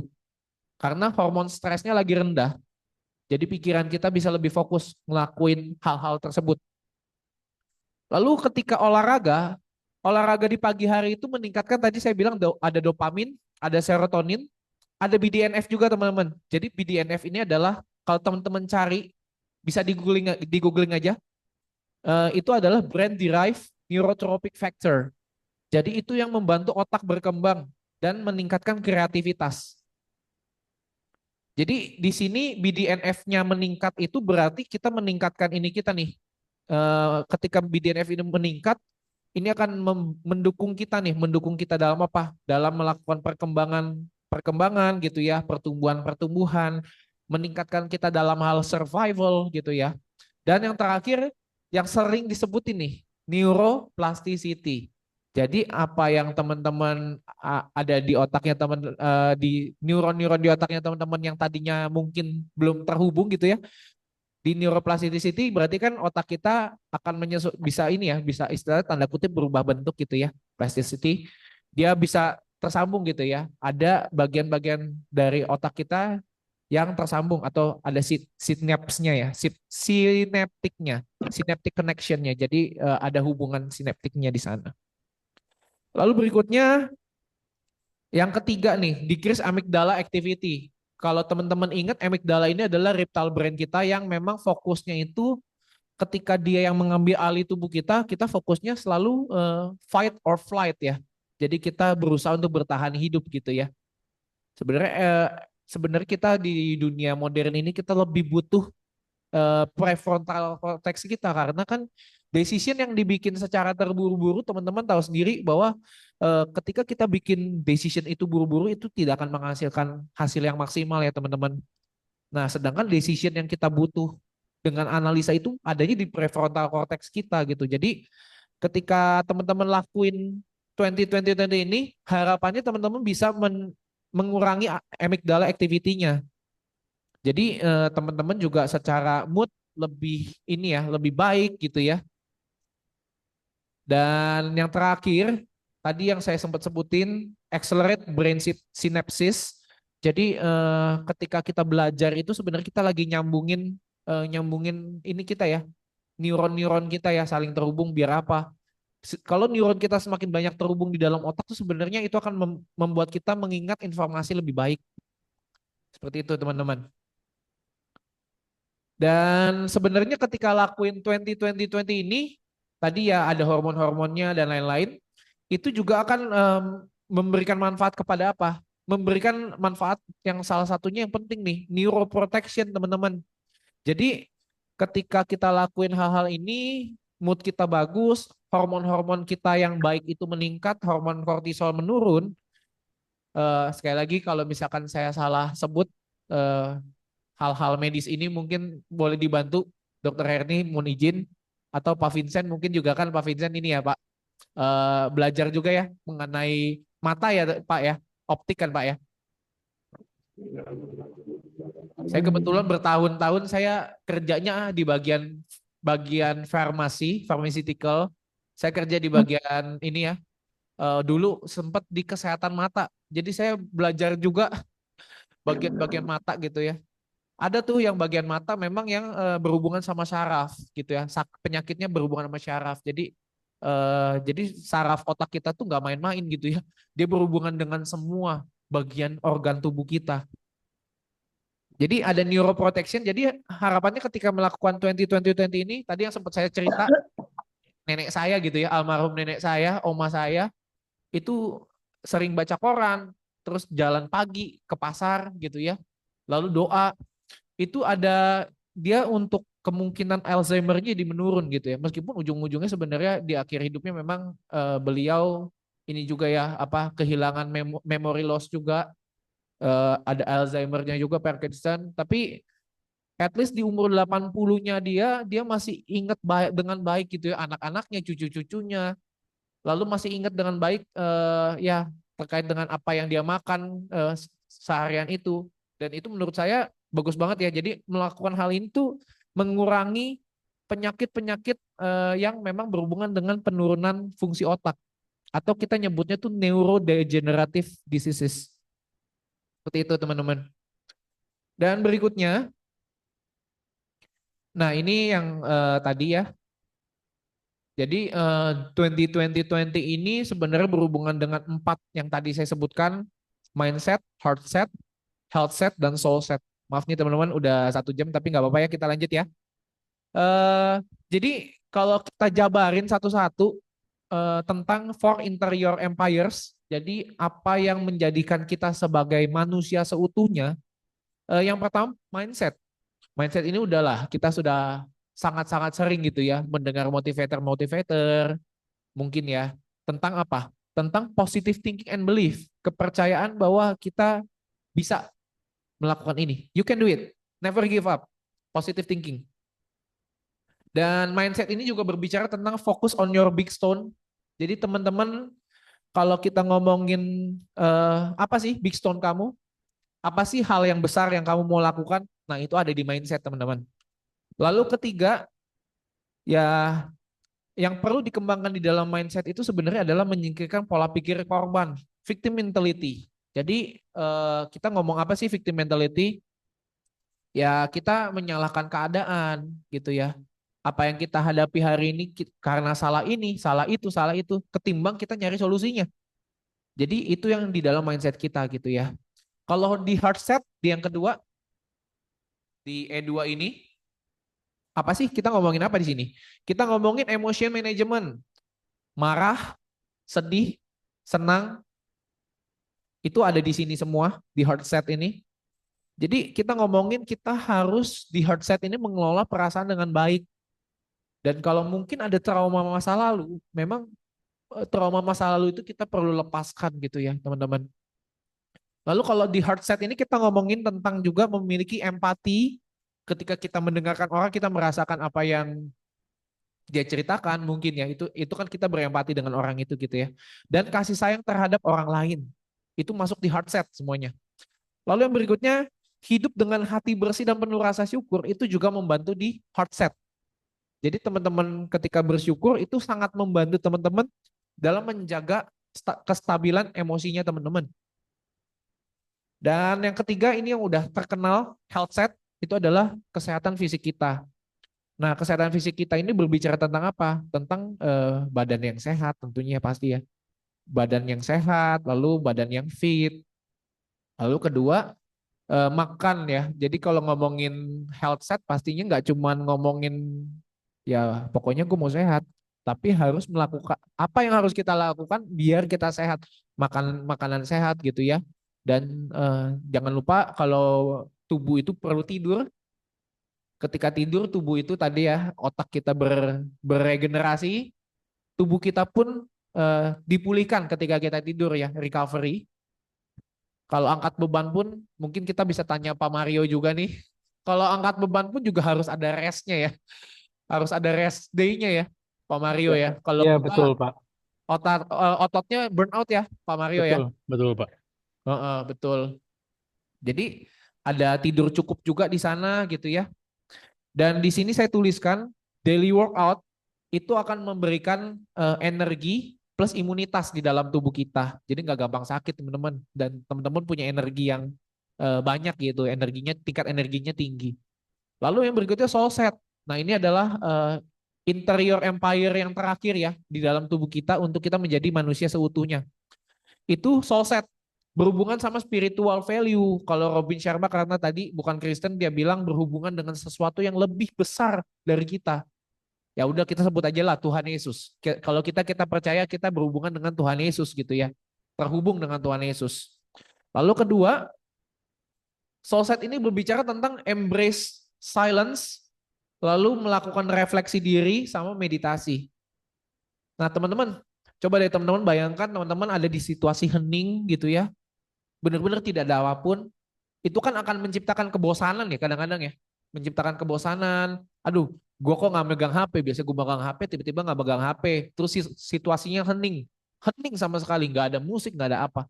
Karena hormon stresnya lagi rendah. Jadi pikiran kita bisa lebih fokus ngelakuin hal-hal tersebut. Lalu ketika olahraga di pagi hari itu meningkatkan tadi saya bilang ada dopamin, ada serotonin, ada BDNF juga teman-teman. Jadi BDNF ini adalah kalau teman-teman cari bisa di googling aja. Itu adalah brain derived neurotrophic factor. Jadi itu yang membantu otak berkembang dan meningkatkan kreativitas. Jadi di sini BDNF-nya meningkat itu berarti kita meningkatkan ini kita nih. Ketika BDNF ini meningkat, ini akan mendukung kita dalam apa? Dalam melakukan perkembangan gitu ya, pertumbuhan, meningkatkan kita dalam hal survival gitu ya. Dan yang terakhir yang sering disebut ini neuroplasticity. Jadi apa yang teman-teman ada di otaknya di neuron-neuron di otaknya teman-teman yang tadinya mungkin belum terhubung gitu ya. Di neuroplasticity berarti kan otak kita akan bisa ini ya, bisa istilah tanda kutip berubah bentuk gitu ya. Plasticity dia bisa tersambung gitu ya. Ada bagian-bagian dari otak kita yang tersambung atau ada sinapsnya ya, sinaptiknya, synaptic connectionnya. Jadi ada hubungan sinaptiknya di sana. Lalu berikutnya yang ketiga nih, decrease amygdala activity. Kalau teman-teman ingat amygdala ini adalah reptile brain kita yang memang fokusnya itu ketika dia yang mengambil alih tubuh kita fokusnya selalu fight or flight ya. Jadi kita berusaha untuk bertahan hidup gitu ya. Sebenarnya kita di dunia modern ini kita lebih butuh prefrontal cortex kita karena kan decision yang dibikin secara terburu-buru teman-teman tahu sendiri bahwa ketika kita bikin decision itu buru-buru itu tidak akan menghasilkan hasil yang maksimal ya teman-teman. Nah sedangkan decision yang kita butuh dengan analisa itu adanya di prefrontal cortex kita gitu. Jadi ketika teman-teman lakuin 20 ini, harapannya teman-teman bisa mengurangi amygdala activity-nya. Jadi teman-teman juga secara mood lebih ini ya, lebih baik gitu ya. Dan yang terakhir, tadi yang saya sempat sebutin, accelerate brain synapses. Jadi ketika kita belajar itu sebenarnya kita lagi nyambungin ini kita ya, neuron-neuron kita ya saling terhubung biar apa? Kalau neuron kita semakin banyak terhubung di dalam otak tuh sebenarnya itu akan membuat kita mengingat informasi lebih baik. Seperti itu teman-teman. Dan sebenarnya ketika lakuin 20 ini, tadi ya ada hormon-hormonnya dan lain-lain, itu juga akan memberikan manfaat kepada apa? Memberikan manfaat yang salah satunya yang penting nih, neuroprotection teman-teman. Jadi ketika kita lakuin hal-hal ini, mood kita bagus, hormon-hormon kita yang baik itu meningkat, hormon kortisol menurun. Sekali lagi kalau misalkan saya salah sebut hal-hal medis ini mungkin boleh dibantu Dokter Herni mohon izin, atau Pak Vincent mungkin juga kan Pak Vincent ini ya Pak belajar juga ya mengenai mata ya Pak ya, optik kan Pak ya. Saya kebetulan bertahun-tahun saya kerjanya di bagian farmasi, pharmaceutical. Saya kerja di bagian ini ya. Dulu sempat di kesehatan mata. Jadi saya belajar juga bagian-bagian mata gitu ya. Ada tuh yang bagian mata memang yang berhubungan sama syaraf gitu ya. Penyakitnya berhubungan sama syaraf. Jadi saraf otak kita tuh nggak main-main gitu ya. Dia berhubungan dengan semua bagian organ tubuh kita. Jadi ada neuroprotection. Jadi harapannya ketika melakukan 20 ini, tadi yang sempat saya cerita, nenek saya gitu ya, almarhum nenek saya, oma saya, itu sering baca koran, terus jalan pagi ke pasar gitu ya, lalu doa, itu ada dia untuk kemungkinan Alzheimer-nya jadi menurun gitu ya, meskipun ujung-ujungnya sebenarnya di akhir hidupnya memang beliau ini juga ya, apa kehilangan memory loss juga, ada Alzheimer-nya juga, Parkinson, tapi at least di umur 80-nya dia masih ingat baik dengan baik gitu ya, anak-anaknya, cucu-cucunya, lalu masih ingat dengan baik ya terkait dengan apa yang dia makan seharian itu, dan itu menurut saya bagus banget ya. Jadi melakukan hal ini tuh mengurangi penyakit-penyakit yang memang berhubungan dengan penurunan fungsi otak, atau kita nyebutnya tuh neurodegenerative diseases. Seperti itu teman-teman. Dan berikutnya, nah ini yang tadi ya. Jadi 20 ini sebenarnya berhubungan dengan 4 yang tadi saya sebutkan, mindset, heart set, health set, dan soul set. Maaf nih teman-teman udah 1 jam tapi nggak apa-apa ya, kita lanjut ya. Jadi kalau kita jabarin satu-satu tentang four interior empires, jadi apa yang menjadikan kita sebagai manusia seutuhnya, yang pertama mindset. Mindset ini udahlah kita sudah sangat-sangat sering gitu ya mendengar motivator-motivator mungkin ya, tentang apa? Tentang positive thinking and belief, kepercayaan bahwa kita bisa melakukan ini. You can do it. Never give up. Positive thinking. Dan mindset ini juga berbicara tentang focus on your big stone. Jadi teman-teman, kalau kita ngomongin apa sih big stone kamu? Apa sih hal yang besar yang kamu mau lakukan? Nah, itu ada di mindset, teman-teman. Lalu ketiga, ya yang perlu dikembangkan di dalam mindset itu sebenarnya adalah menyingkirkan pola pikir korban, victim mentality. Jadi kita ngomong apa sih victim mentality? Ya kita menyalahkan keadaan gitu ya. Apa yang kita hadapi hari ini karena salah ini, salah itu, ketimbang kita nyari solusinya. Jadi itu yang di dalam mindset kita gitu ya. Kalau di heart set, di yang kedua, di E2 ini, apa sih kita ngomongin apa di sini? Kita ngomongin emotion management. Marah, sedih, senang, itu ada di sini semua, di heart set ini. Jadi kita ngomongin kita harus di heart set ini mengelola perasaan dengan baik. Dan kalau mungkin ada trauma masa lalu, memang trauma masa lalu itu kita perlu lepaskan gitu ya teman-teman. Lalu kalau di heart set ini kita ngomongin tentang juga memiliki empati, ketika kita mendengarkan orang, kita merasakan apa yang dia ceritakan mungkin ya, itu kan kita berempati dengan orang itu gitu ya. Dan kasih sayang terhadap orang lain itu masuk di heart set semuanya. Lalu yang berikutnya, hidup dengan hati bersih dan penuh rasa syukur itu juga membantu di heart set. Jadi teman-teman ketika bersyukur itu sangat membantu teman-teman dalam menjaga kestabilan emosinya teman-teman. Dan yang ketiga ini yang udah terkenal health set itu adalah kesehatan fisik kita. Nah, kesehatan fisik kita ini berbicara tentang apa? Tentang badan yang sehat tentunya pasti ya. Badan yang sehat, lalu badan yang fit. Lalu kedua, makan ya. Jadi kalau ngomongin health set pastinya nggak cuma ngomongin ya pokoknya gue mau sehat. Tapi harus melakukan, apa yang harus kita lakukan biar kita sehat. Makan makanan sehat gitu ya. Dan jangan lupa kalau tubuh itu perlu tidur. Ketika tidur tubuh itu tadi ya otak kita beregenerasi, tubuh kita pun dipulihkan ketika kita tidur ya, recovery. Kalau angkat beban pun mungkin kita bisa tanya Pak Mario juga nih. Kalau angkat beban pun juga harus ada restnya ya, harus ada rest day-nya ya Pak Mario ya. Kalau Iya, enggak betul, Pak. ototnya burn out ya Pak Mario ya. Betul, Pak. Betul. Jadi ada tidur cukup juga di sana gitu ya. Dan di sini saya tuliskan daily workout itu akan memberikan energi plus imunitas di dalam tubuh kita. Jadi nggak gampang sakit teman-teman. Dan teman-teman punya energi yang banyak gitu. Tingkat energinya tinggi. Lalu yang berikutnya soul set. Nah ini adalah interior empire yang terakhir ya di dalam tubuh kita untuk kita menjadi manusia seutuhnya. Itu soul set. Berhubungan sama spiritual value. Kalau Robin Sharma karena tadi bukan Kristen dia bilang berhubungan dengan sesuatu yang lebih besar dari kita. Ya udah kita sebut aja lah Tuhan Yesus. Kalau kita percaya kita berhubungan dengan Tuhan Yesus gitu ya. Terhubung dengan Tuhan Yesus. Lalu kedua, soul set ini berbicara tentang embrace silence, lalu melakukan refleksi diri sama meditasi. Nah teman-teman, coba deh teman-teman bayangkan teman-teman ada di situasi hening gitu ya. Benar-benar tidak ada apapun, itu kan akan menciptakan kebosanan ya kadang-kadang ya. Menciptakan kebosanan, aduh gue kok gak megang HP, biasa gue megang HP, tiba-tiba gak megang HP. Terus situasinya hening sama sekali, gak ada musik, gak ada apa.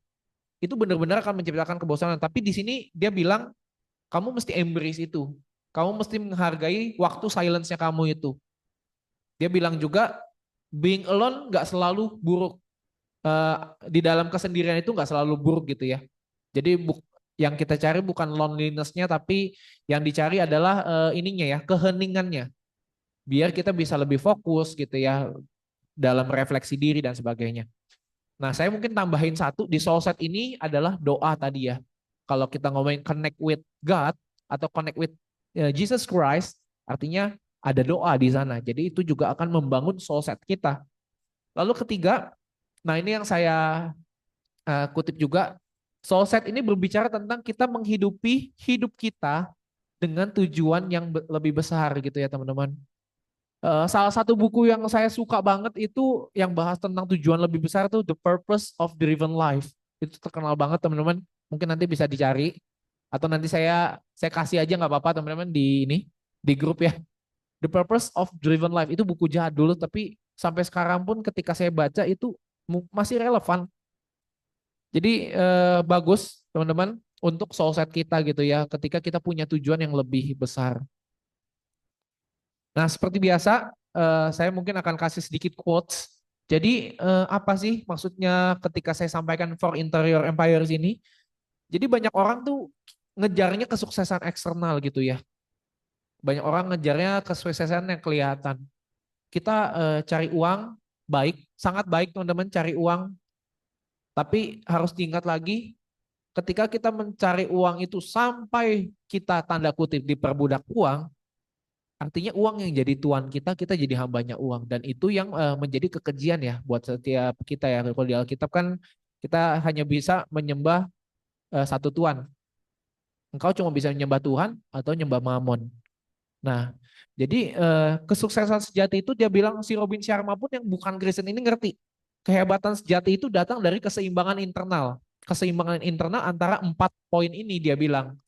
Itu benar-benar akan menciptakan kebosanan. Tapi di sini dia bilang, kamu mesti embrace itu. Kamu mesti menghargai waktu silence-nya kamu itu. Dia bilang juga, being alone gak selalu buruk. Di dalam kesendirian itu gak selalu buruk gitu ya. Jadi yang kita cari bukan loneliness-nya tapi yang dicari adalah ininya ya, keheningannya. Biar kita bisa lebih fokus gitu ya dalam refleksi diri dan sebagainya. Nah, saya mungkin tambahin satu di soul set ini adalah doa tadi ya. Kalau kita ngomongin connect with God atau connect with Jesus Christ, artinya ada doa di sana. Jadi itu juga akan membangun soul set kita. Lalu ketiga, nah ini yang saya kutip juga, soul set ini berbicara tentang kita menghidupi hidup kita dengan tujuan yang lebih besar gitu ya teman-teman. Salah satu buku yang saya suka banget itu yang bahas tentang tujuan lebih besar tuh The Purpose of Driven Life. Itu terkenal banget teman-teman. Mungkin nanti bisa dicari atau nanti saya kasih aja nggak apa-apa teman-teman di grup ya. The Purpose of Driven Life itu buku jadul tapi sampai sekarang pun ketika saya baca itu masih relevan. Jadi bagus teman-teman untuk soul set kita gitu ya ketika kita punya tujuan yang lebih besar. Nah seperti biasa saya mungkin akan kasih sedikit quotes. Jadi apa sih maksudnya ketika saya sampaikan for interior empires ini? Jadi banyak orang tuh ngejarnya kesuksesan eksternal gitu ya. Banyak orang ngejarnya kesuksesan yang kelihatan. Kita cari uang baik, sangat baik teman-teman cari uang. Tapi harus diingat lagi, ketika kita mencari uang itu sampai kita tanda kutip diperbudak uang, artinya uang yang jadi tuan kita jadi hambanya uang. Dan itu yang menjadi kekejian ya buat setiap kita ya. Kalau di Alkitab kan kita hanya bisa menyembah satu tuan. Engkau cuma bisa menyembah Tuhan atau menyembah Mamon. Nah, jadi kesuksesan sejati itu dia bilang si Robin Sharma pun yang bukan Kristen ini ngerti. Kehebatan sejati itu datang dari keseimbangan internal. Keseimbangan internal antara 4 poin ini dia bilang.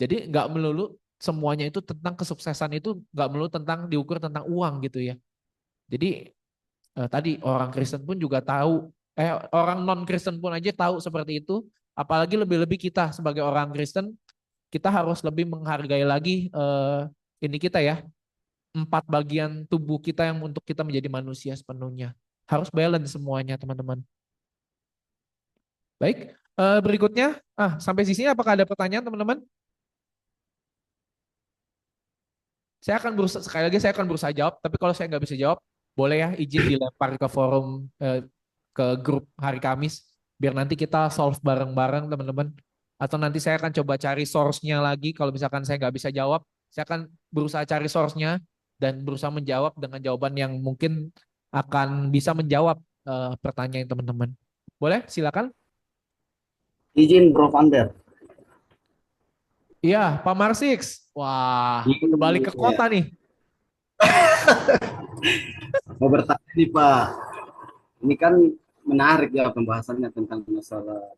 Jadi nggak melulu semuanya itu tentang kesuksesan itu nggak melulu tentang diukur tentang uang gitu ya. Jadi tadi orang Kristen pun juga tahu, orang non Kristen pun aja tahu seperti itu. Apalagi lebih-lebih kita sebagai orang Kristen, kita harus lebih menghargai lagi ini kita ya, 4 bagian tubuh kita yang untuk kita menjadi manusia sepenuhnya. Harus balance semuanya teman-teman. Baik, berikutnya, sampai sini apakah ada pertanyaan teman-teman? Saya akan berusaha, sekali lagi saya akan berusaha jawab, tapi kalau saya nggak bisa jawab, boleh ya izin dilempar ke forum, ke grup hari Kamis, biar nanti kita solve bareng-bareng teman-teman. Atau nanti saya akan coba cari source-nya lagi, kalau misalkan saya nggak bisa jawab, saya akan berusaha cari source-nya dan berusaha menjawab dengan jawaban yang mungkin akan bisa menjawab pertanyaan teman-teman. Boleh, silakan. Izin Bro Vander. Iya, Pak Marsix. Wah, udah balik ke kota nih. Mau bertanya nih Pak, ini kan menarik ya pembahasannya tentang masalah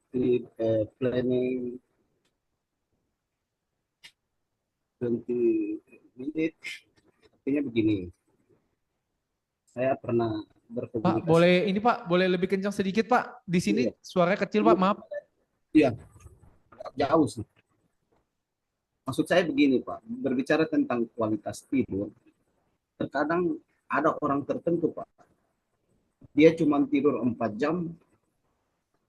planning 20 menit. Artinya begini, saya pernah Pak, berkomunikasi. boleh lebih kencang sedikit Pak. Di sini Iya. suaranya kecil Pak, maaf. Iya, jauh sih. Maksud saya begini Pak, berbicara tentang kualitas tidur, terkadang ada orang tertentu Pak, dia cuma tidur 4 jam,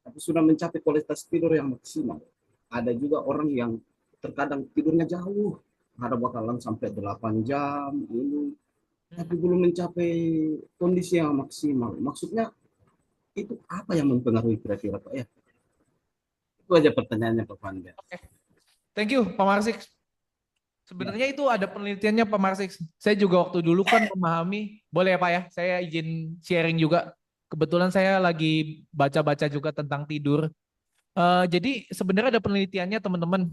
tapi sudah mencapai kualitas tidur yang maksimal. Ada juga orang yang terkadang tidurnya jauh, ada bakalan sampai 8 jam, ini, tapi belum mencapai kondisi yang maksimal. Maksudnya itu apa yang mempengaruhi kira-kira Pak ya? Itu aja pertanyaannya Pak Vander. Thank you Pak Marsix. Sebenarnya itu ada penelitiannya Pak Marsix. Saya juga waktu dulu kan memahami, boleh ya Pak ya, saya izin sharing juga. Kebetulan saya lagi baca-baca juga tentang tidur. Jadi sebenarnya ada penelitiannya teman-teman.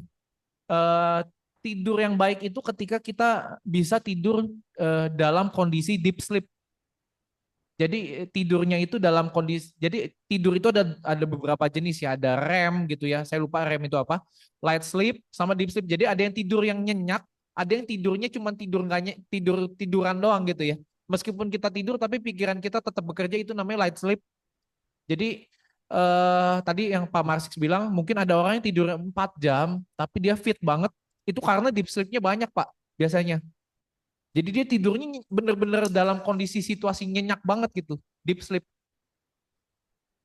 Tidur yang baik itu ketika kita bisa tidur dalam kondisi deep sleep. Jadi tidurnya itu dalam kondisi, jadi tidur itu ada beberapa jenis ya, ada REM gitu ya, saya lupa REM itu apa, light sleep sama deep sleep. Jadi ada yang tidur yang nyenyak, ada yang tidurnya cuma tiduran doang gitu ya. Meskipun kita tidur tapi pikiran kita tetap bekerja, itu namanya light sleep. Jadi tadi yang Pak Marsix bilang mungkin ada orang yang tidur 4 jam tapi dia fit banget, itu karena deep sleep-nya banyak Pak biasanya. Jadi dia tidurnya bener-bener dalam kondisi situasi nyenyak banget gitu, deep sleep.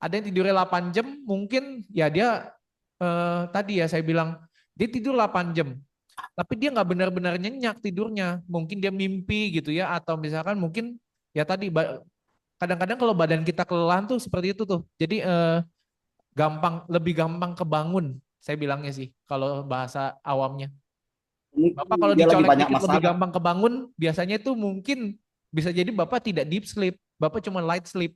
Ada yang tidurnya 8 jam, mungkin ya dia tadi ya saya bilang, dia tidur 8 jam. Tapi dia nggak benar-benar nyenyak tidurnya. Mungkin dia mimpi gitu ya, atau misalkan mungkin ya tadi, kadang-kadang kalau badan kita kelelahan tuh seperti itu tuh. Jadi lebih gampang kebangun, saya bilangnya sih, kalau bahasa awamnya. Bapak kalau Dia lagi dicolek banyak dikit lebih masalah. gampang kebangun, biasanya itu mungkin bisa jadi Bapak tidak deep sleep, Bapak cuma light sleep.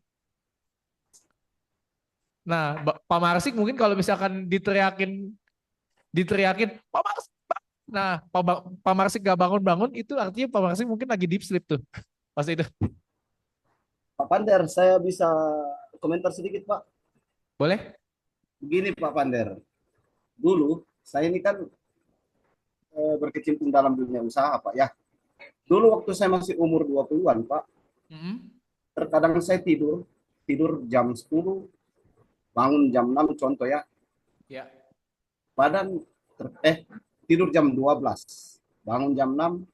Nah, Pak Marsik mungkin kalau misalkan diteriakin, Pak Marsik, nah Pak Marsik gak bangun-bangun, itu artinya Pak Marsik mungkin lagi deep sleep tuh, pas itu. Pak Vander, saya bisa komentar sedikit Pak? Boleh? Begini Pak Vander, dulu saya ini kan berkecimpung dalam dunia usaha Pak ya. Dulu waktu saya masih umur 20-an Pak, terkadang saya tidur jam 10, bangun jam 6 contoh ya. Ya. Badan tidur jam 12, bangun jam 6,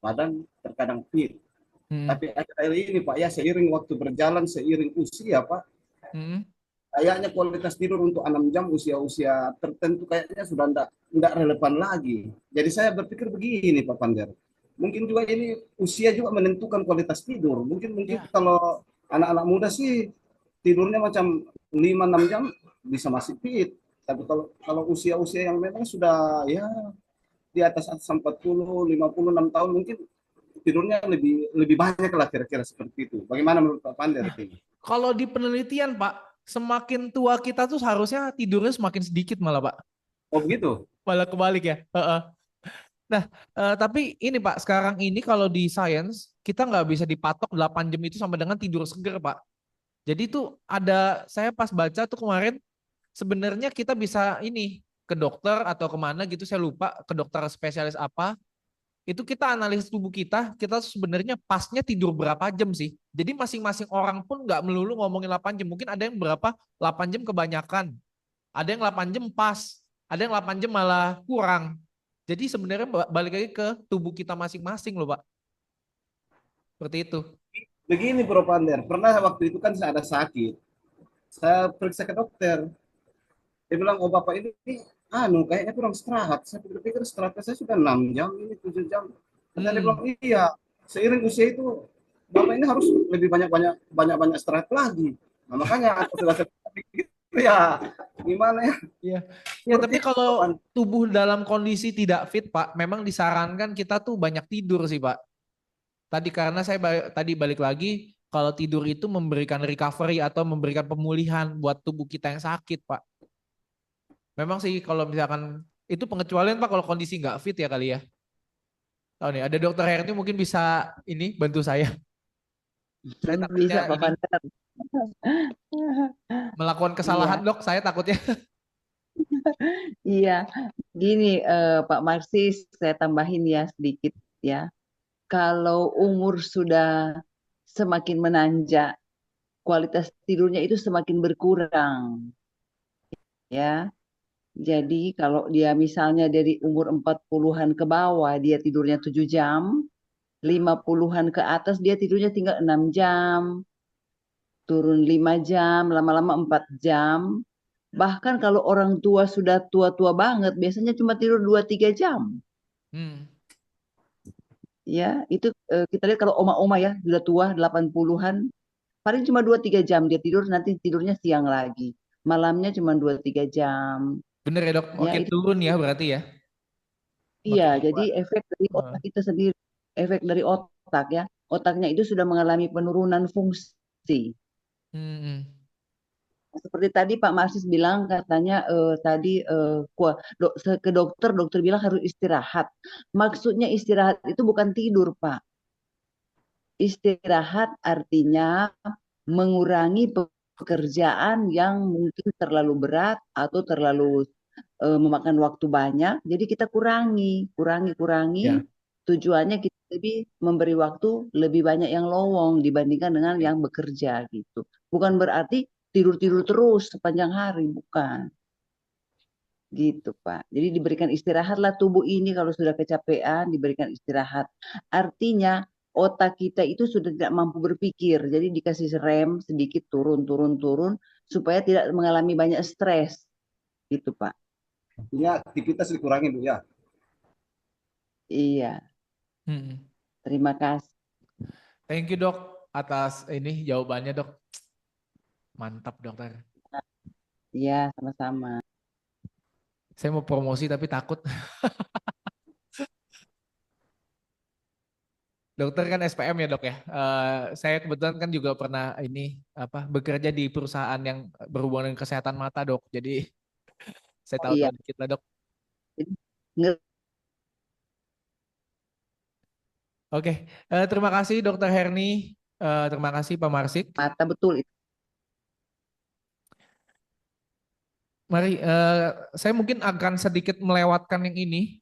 badan terkadang fit. Tapi akhir-akhir ini Pak ya, seiring waktu berjalan, seiring usia Pak, kayaknya kualitas tidur untuk 6 jam usia-usia tertentu kayaknya sudah enggak relevan lagi. Jadi saya berpikir begini Pak Vander, mungkin juga ini usia juga menentukan kualitas tidur. Mungkin kalau anak-anak muda sih tidurnya macam 5-6 jam bisa masih fit. Tapi kalau usia-usia yang memang sudah ya di atas 40, 56 tahun mungkin tidurnya lebih banyak lah, kira-kira seperti itu. Bagaimana menurut Pak Vander? Kalau di penelitian Pak, semakin tua kita tuh seharusnya tidurnya semakin sedikit malah Pak. Oh begitu? Malah kebalik ya. Nah, tapi ini Pak, sekarang ini kalau di sains, kita nggak bisa dipatok 8 jam itu sama dengan tidur seger Pak. Jadi itu ada, saya pas baca tuh kemarin, sebenarnya kita bisa ini, ke dokter atau kemana gitu, saya lupa, ke dokter spesialis apa, itu kita analisis tubuh kita sebenarnya pasnya tidur berapa jam sih. Jadi masing-masing orang pun nggak melulu ngomongin 8 jam. Mungkin ada yang berapa 8 jam kebanyakan. Ada yang 8 jam pas. Ada yang 8 jam malah kurang. Jadi sebenarnya balik lagi ke tubuh kita masing-masing loh Pak. Seperti itu. Begini Bro Pander, pernah waktu itu kan saya ada sakit. Saya periksa ke dokter. Dia bilang, oh Bapak ini kayaknya kurang istirahat. Saya pikir-pikir istirahat saya sudah 6 jam, ini 7 jam. Dia bilang, iya, seiring usia itu Bapak ini harus lebih banyak istirahat lagi. Nah, makanya aku sudah pikir, ya gimana ya? Iya. Ya, tapi kalau tubuh dalam kondisi tidak fit Pak, memang disarankan kita tuh banyak tidur sih Pak. Tadi karena saya tadi balik lagi, kalau tidur itu memberikan recovery atau memberikan pemulihan buat tubuh kita yang sakit Pak. Memang sih kalau misalkan itu pengecualian Pak kalau kondisi nggak fit ya kali ya. Tahu nih ada dokter Herni mungkin bisa ini bantu saya. Saya Bisa Pak Pander. Melakukan kesalahan Dok, saya takutnya. Iya, gini Pak Marsis, saya tambahin ya sedikit ya. Kalau umur sudah semakin menanjak, kualitas tidurnya itu semakin berkurang. Ya, jadi kalau dia misalnya dari umur 40-an ke bawah, dia tidurnya 7 jam, 50-an ke atas dia tidurnya tinggal 6 jam, turun 5 jam, lama-lama 4 jam. Bahkan kalau orang tua sudah tua-tua banget, biasanya cuma tidur 2-3 jam. Ya, itu kita lihat kalau oma-oma ya, sudah tua 80-an, paling cuma 2-3 jam dia tidur, nanti tidurnya siang lagi. Malamnya cuma 2-3 jam. Bener ya Dok, Ya, makin turun ya berarti ya. iya, jadi efek dari otak kita sendiri, efek dari otak ya, otaknya itu sudah mengalami penurunan fungsi. Seperti tadi Pak Marsis bilang katanya tadi ke dokter bilang harus istirahat. Maksudnya istirahat itu bukan tidur Pak. Istirahat artinya mengurangi pekerjaan yang mungkin terlalu berat atau terlalu memakan waktu banyak. Jadi kita kurangi. Ya. Tujuannya kita lebih memberi waktu lebih banyak yang lowong dibandingkan dengan yang bekerja gitu. Bukan berarti tidur-tidur terus sepanjang hari, bukan. Gitu Pak. Jadi diberikan istirahatlah tubuh ini kalau sudah kecapean, diberikan istirahat. Artinya otak kita itu sudah tidak mampu berpikir. Jadi dikasih rem sedikit turun supaya tidak mengalami banyak stres. Gitu Pak. Artinya aktivitas dikurangi Bu ya. Iya. Terima kasih. Thank you Dok atas ini jawabannya Dok. Mantap dokter. Iya, sama-sama. Saya mau promosi tapi takut. Dokter kan SPM ya Dok ya. Saya kebetulan kan juga pernah ini bekerja di perusahaan yang berhubungan dengan kesehatan mata Dok. Jadi saya tahu dikit lah Dok. Oke, terima kasih Dokter Herni. Terima kasih Pak Marsik. Mata betul itu. Mari, saya mungkin akan sedikit melewatkan yang ini.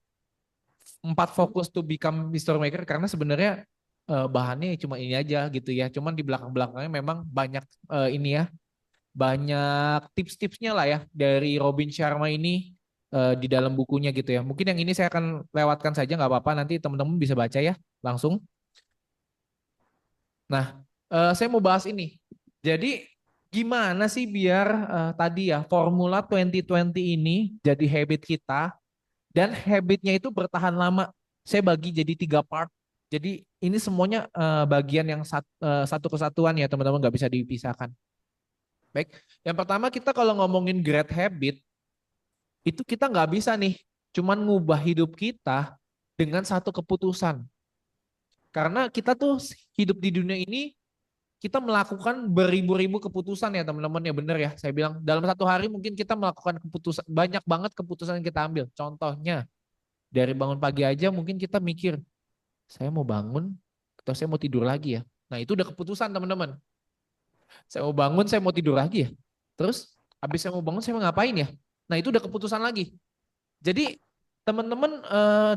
4 fokus to become Mr. Maker karena sebenarnya bahannya cuma ini aja gitu ya. Cuman di belakang-belakangnya memang banyak ini ya. Banyak tips-tipsnya lah ya dari Robin Sharma ini di dalam bukunya gitu ya. Mungkin yang ini saya akan lewatkan saja nggak apa-apa. Nanti teman-teman bisa baca ya langsung. Nah, saya mau bahas ini. Jadi gimana sih biar tadi ya formula 2020 ini jadi habit kita dan habitnya itu bertahan lama. Saya bagi jadi 3 part. Jadi ini semuanya bagian yang satu kesatuan ya teman-teman, nggak bisa dipisahkan. Baik, yang pertama kita kalau ngomongin great habit itu kita nggak bisa nih cuman ngubah hidup kita dengan satu keputusan. Karena kita tuh hidup di dunia ini kita melakukan beribu-ribu keputusan ya teman-teman ya, benar ya saya bilang dalam satu hari mungkin kita melakukan keputusan banyak banget keputusan yang kita ambil. Contohnya dari bangun pagi aja mungkin kita mikir saya mau bangun atau saya mau tidur lagi ya. Nah itu udah keputusan teman-teman. Saya mau bangun saya mau tidur lagi ya. Terus habis saya mau bangun saya mau ngapain ya. Nah itu udah keputusan lagi. Jadi teman-teman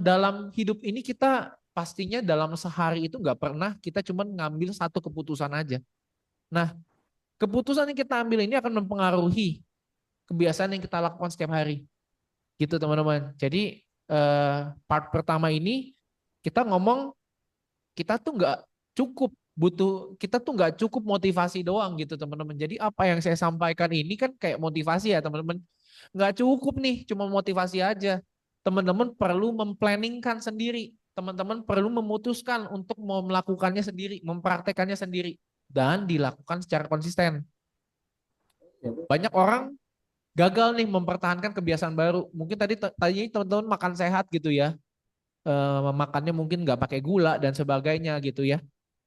dalam hidup ini kita pastinya dalam sehari itu nggak pernah kita cuma ngambil satu keputusan aja. Nah, keputusan yang kita ambil ini akan mempengaruhi kebiasaan yang kita lakukan setiap hari. Gitu teman-teman. Jadi part pertama ini kita ngomong kita tuh nggak cukup kita tuh nggak cukup motivasi doang gitu teman-teman. Jadi apa yang saya sampaikan ini kan kayak motivasi ya teman-teman. Nggak cukup nih cuma motivasi aja. Teman-teman perlu memplanningkan sendiri. Teman-teman perlu memutuskan untuk mau melakukannya sendiri, mempraktekannya sendiri dan dilakukan secara konsisten. Banyak orang gagal nih mempertahankan kebiasaan baru. Mungkin tadi teman-teman makan sehat gitu ya. Makannya mungkin nggak pakai gula dan sebagainya gitu ya.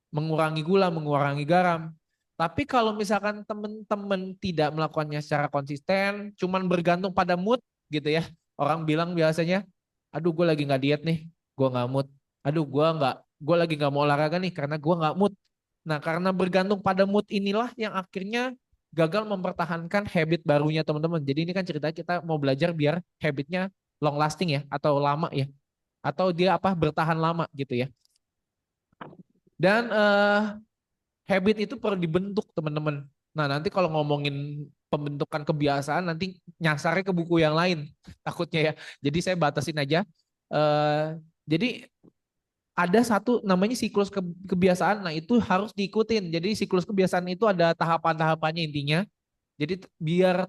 Mengurangi gula, mengurangi garam. Tapi kalau misalkan teman-teman tidak melakukannya secara konsisten, cuman bergantung pada mood gitu ya. Orang bilang biasanya, aduh gue lagi nggak diet nih, gue nggak mood. Aduh gue lagi nggak mau olahraga nih karena gue nggak mood. Nah karena bergantung pada mood inilah yang akhirnya gagal mempertahankan habit barunya teman-teman. Jadi ini kan cerita kita mau belajar biar habitnya long lasting ya atau lama ya. Atau dia bertahan lama gitu ya. Dan habit itu perlu dibentuk teman-teman. Nah nanti kalau ngomongin pembentukan kebiasaan nanti nyasarnya ke buku yang lain takutnya ya. Jadi saya batasin aja. Jadi ada satu namanya siklus kebiasaan. Nah itu harus diikutin. Jadi siklus kebiasaan itu ada tahapan-tahapannya intinya. Jadi biar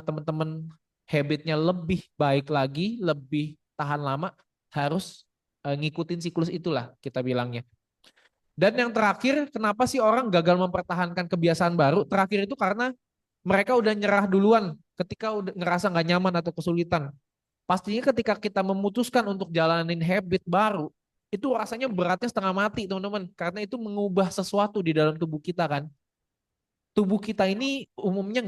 teman-teman habitnya lebih baik lagi, lebih tahan lama, harus ngikutin siklus itulah kita bilangnya. Dan yang terakhir, kenapa sih orang gagal mempertahankan kebiasaan baru? Terakhir itu karena mereka udah nyerah duluan ketika udah ngerasa nggak nyaman atau kesulitan. Pastinya ketika kita memutuskan untuk jalanin habit baru, itu rasanya beratnya setengah mati teman-teman. Karena itu mengubah sesuatu di dalam tubuh kita kan. Tubuh kita ini umumnya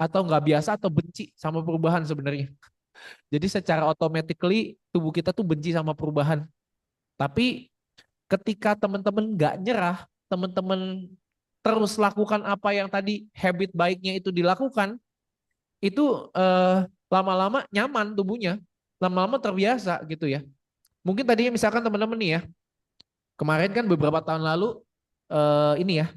nggak biasa atau benci sama perubahan sebenarnya. Jadi secara automatically tubuh kita tuh benci sama perubahan. Tapi ketika teman-teman nggak nyerah, teman-teman terus lakukan apa yang tadi habit baiknya itu dilakukan, itu lama-lama nyaman tubuhnya, lama-lama terbiasa gitu ya. Mungkin tadinya misalkan teman-teman nih ya, kemarin kan beberapa tahun lalu ini ya,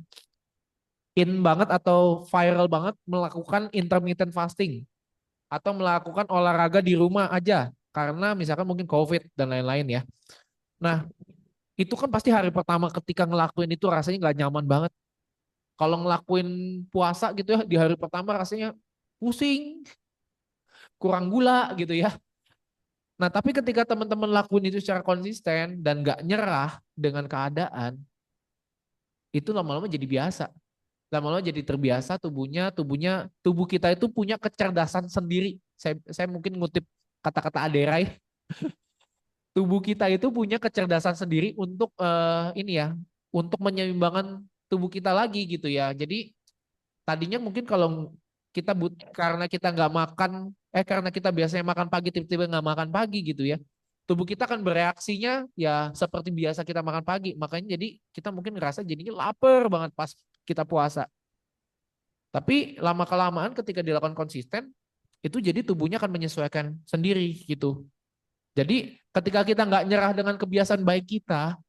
in banget atau viral banget melakukan intermittent fasting atau melakukan olahraga di rumah aja karena misalkan mungkin COVID dan lain-lain ya. Nah, itu kan pasti hari pertama ketika ngelakuin itu rasanya nggak nyaman banget. Kalau ngelakuin puasa gitu ya di hari pertama rasanya pusing, kurang gula gitu ya. Nah tapi ketika teman-teman lakuin itu secara konsisten dan nggak nyerah dengan keadaan, itu lama-lama jadi biasa. Lama-lama jadi terbiasa tubuh kita itu punya kecerdasan sendiri. Saya mungkin ngutip kata-kata Aderai. Tubuh kita itu punya kecerdasan sendiri untuk ini ya, untuk menyeimbangkan tubuh kita lagi gitu ya. Jadi tadinya mungkin kalau karena kita nggak makan, karena kita biasanya makan pagi tiba-tiba nggak makan pagi gitu ya, tubuh kita kan bereaksinya ya seperti biasa kita makan pagi. Makanya jadi kita mungkin ngerasa jadinya lapar banget pas kita puasa. Tapi lama kelamaan ketika dilakukan konsisten, itu jadi tubuhnya akan menyesuaikan sendiri gitu. Jadi ketika kita nggak nyerah dengan kebiasaan baik kita,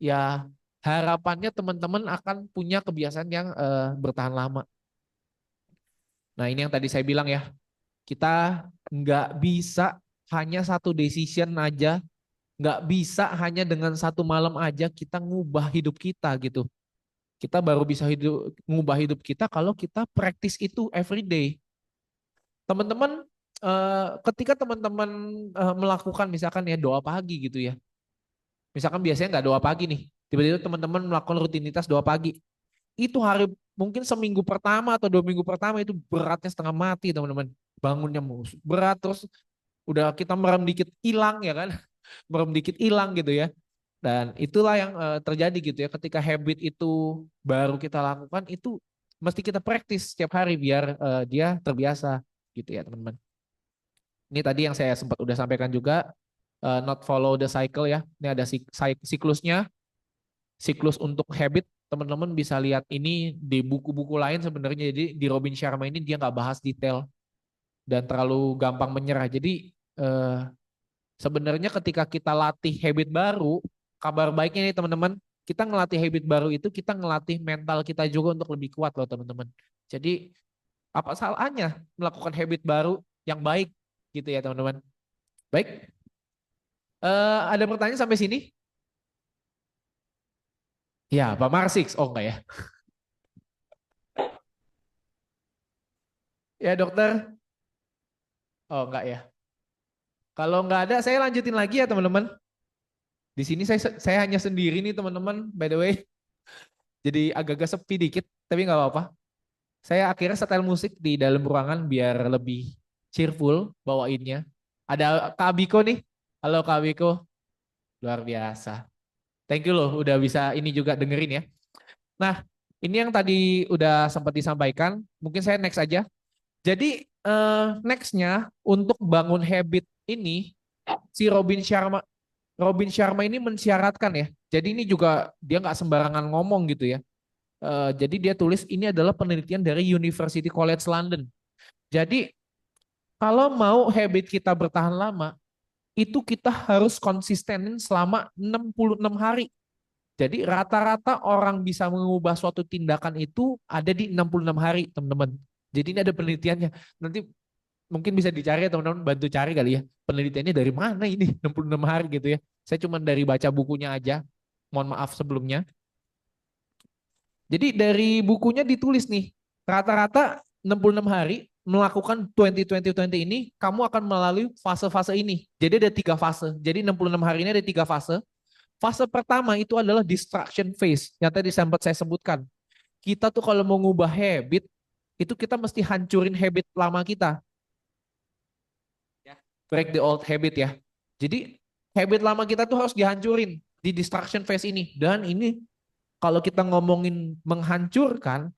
ya harapannya teman-teman akan punya kebiasaan yang bertahan lama. Nah ini yang tadi saya bilang ya, kita nggak bisa hanya satu decision aja, nggak bisa hanya dengan satu malam aja kita ngubah hidup kita gitu. Kita baru bisa ngubah hidup kita kalau kita praktis itu every day. Teman-teman, ketika teman-teman melakukan misalkan ya doa pagi gitu ya. Misalkan biasanya nggak doa pagi nih, tiba-tiba teman-teman melakukan rutinitas doa pagi. Itu mungkin seminggu pertama atau 2 minggu pertama itu beratnya setengah mati teman-teman. Bangunnya berat terus udah kita merem dikit hilang ya kan. Merem dikit hilang gitu ya. Dan itulah yang terjadi gitu ya. Ketika habit itu baru kita lakukan itu mesti kita praktis setiap hari biar dia terbiasa gitu ya teman-teman. Ini tadi yang saya sempat udah sampaikan juga, not follow the cycle ya. Ini ada siklusnya, siklus untuk habit. Teman-teman bisa lihat ini di buku-buku lain sebenarnya. Jadi di Robin Sharma ini dia nggak bahas detail dan terlalu gampang menyerah. Jadi eh, sebenarnya ketika kita latih habit baru, kabar baiknya nih teman-teman, kita ngelatih habit baru itu kita ngelatih mental kita juga untuk lebih kuat loh teman-teman. Jadi apa salahnya melakukan habit baru yang baik gitu ya teman-teman. Baik, ada pertanyaan sampai sini? Ya, Pak Marsix. Oh enggak ya? Ya dokter? Oh enggak ya? Kalau enggak ada, saya lanjutin lagi ya teman-teman. Di sini saya hanya sendiri nih teman-teman, by the way. Jadi agak-agak sepi dikit, tapi nggak apa-apa. Saya akhirnya setel musik di dalam ruangan biar lebih cheerful bawainnya. Ada Kak Abiko nih. Halo Kak Abiko. Luar biasa. Thank you loh udah bisa ini juga dengerin ya. Nah, ini yang tadi udah sempat disampaikan. Mungkin saya next aja. Jadi nextnya untuk bangun habit ini, si Robin Sharma ini mensyaratkan ya. Jadi ini juga dia nggak sembarangan ngomong gitu ya. Jadi dia tulis ini adalah penelitian dari University College London. Jadi kalau mau habit kita bertahan lama, itu kita harus konsistenin selama 66 hari. Jadi rata-rata orang bisa mengubah suatu tindakan itu ada di 66 hari, teman-teman. Jadi ini ada penelitiannya. Nanti mungkin bisa dicari ya teman-teman, bantu cari kali ya. Penelitiannya dari mana ini 66 hari gitu ya. Saya cuma dari baca bukunya aja. Mohon maaf sebelumnya. Jadi dari bukunya ditulis nih, rata-rata 66 hari melakukan 20-20-20 ini, kamu akan melalui fase-fase ini. Jadi ada 3 fase. Jadi 66 hari ini ada 3 fase. Fase pertama itu adalah distraction phase, yang tadi sempat saya sebutkan. Kita tuh kalau mau ngubah habit, itu kita mesti hancurin habit lama kita. Break the old habit ya. Jadi habit lama kita tuh harus dihancurin di distraction phase ini. Dan ini kalau kita ngomongin menghancurkan,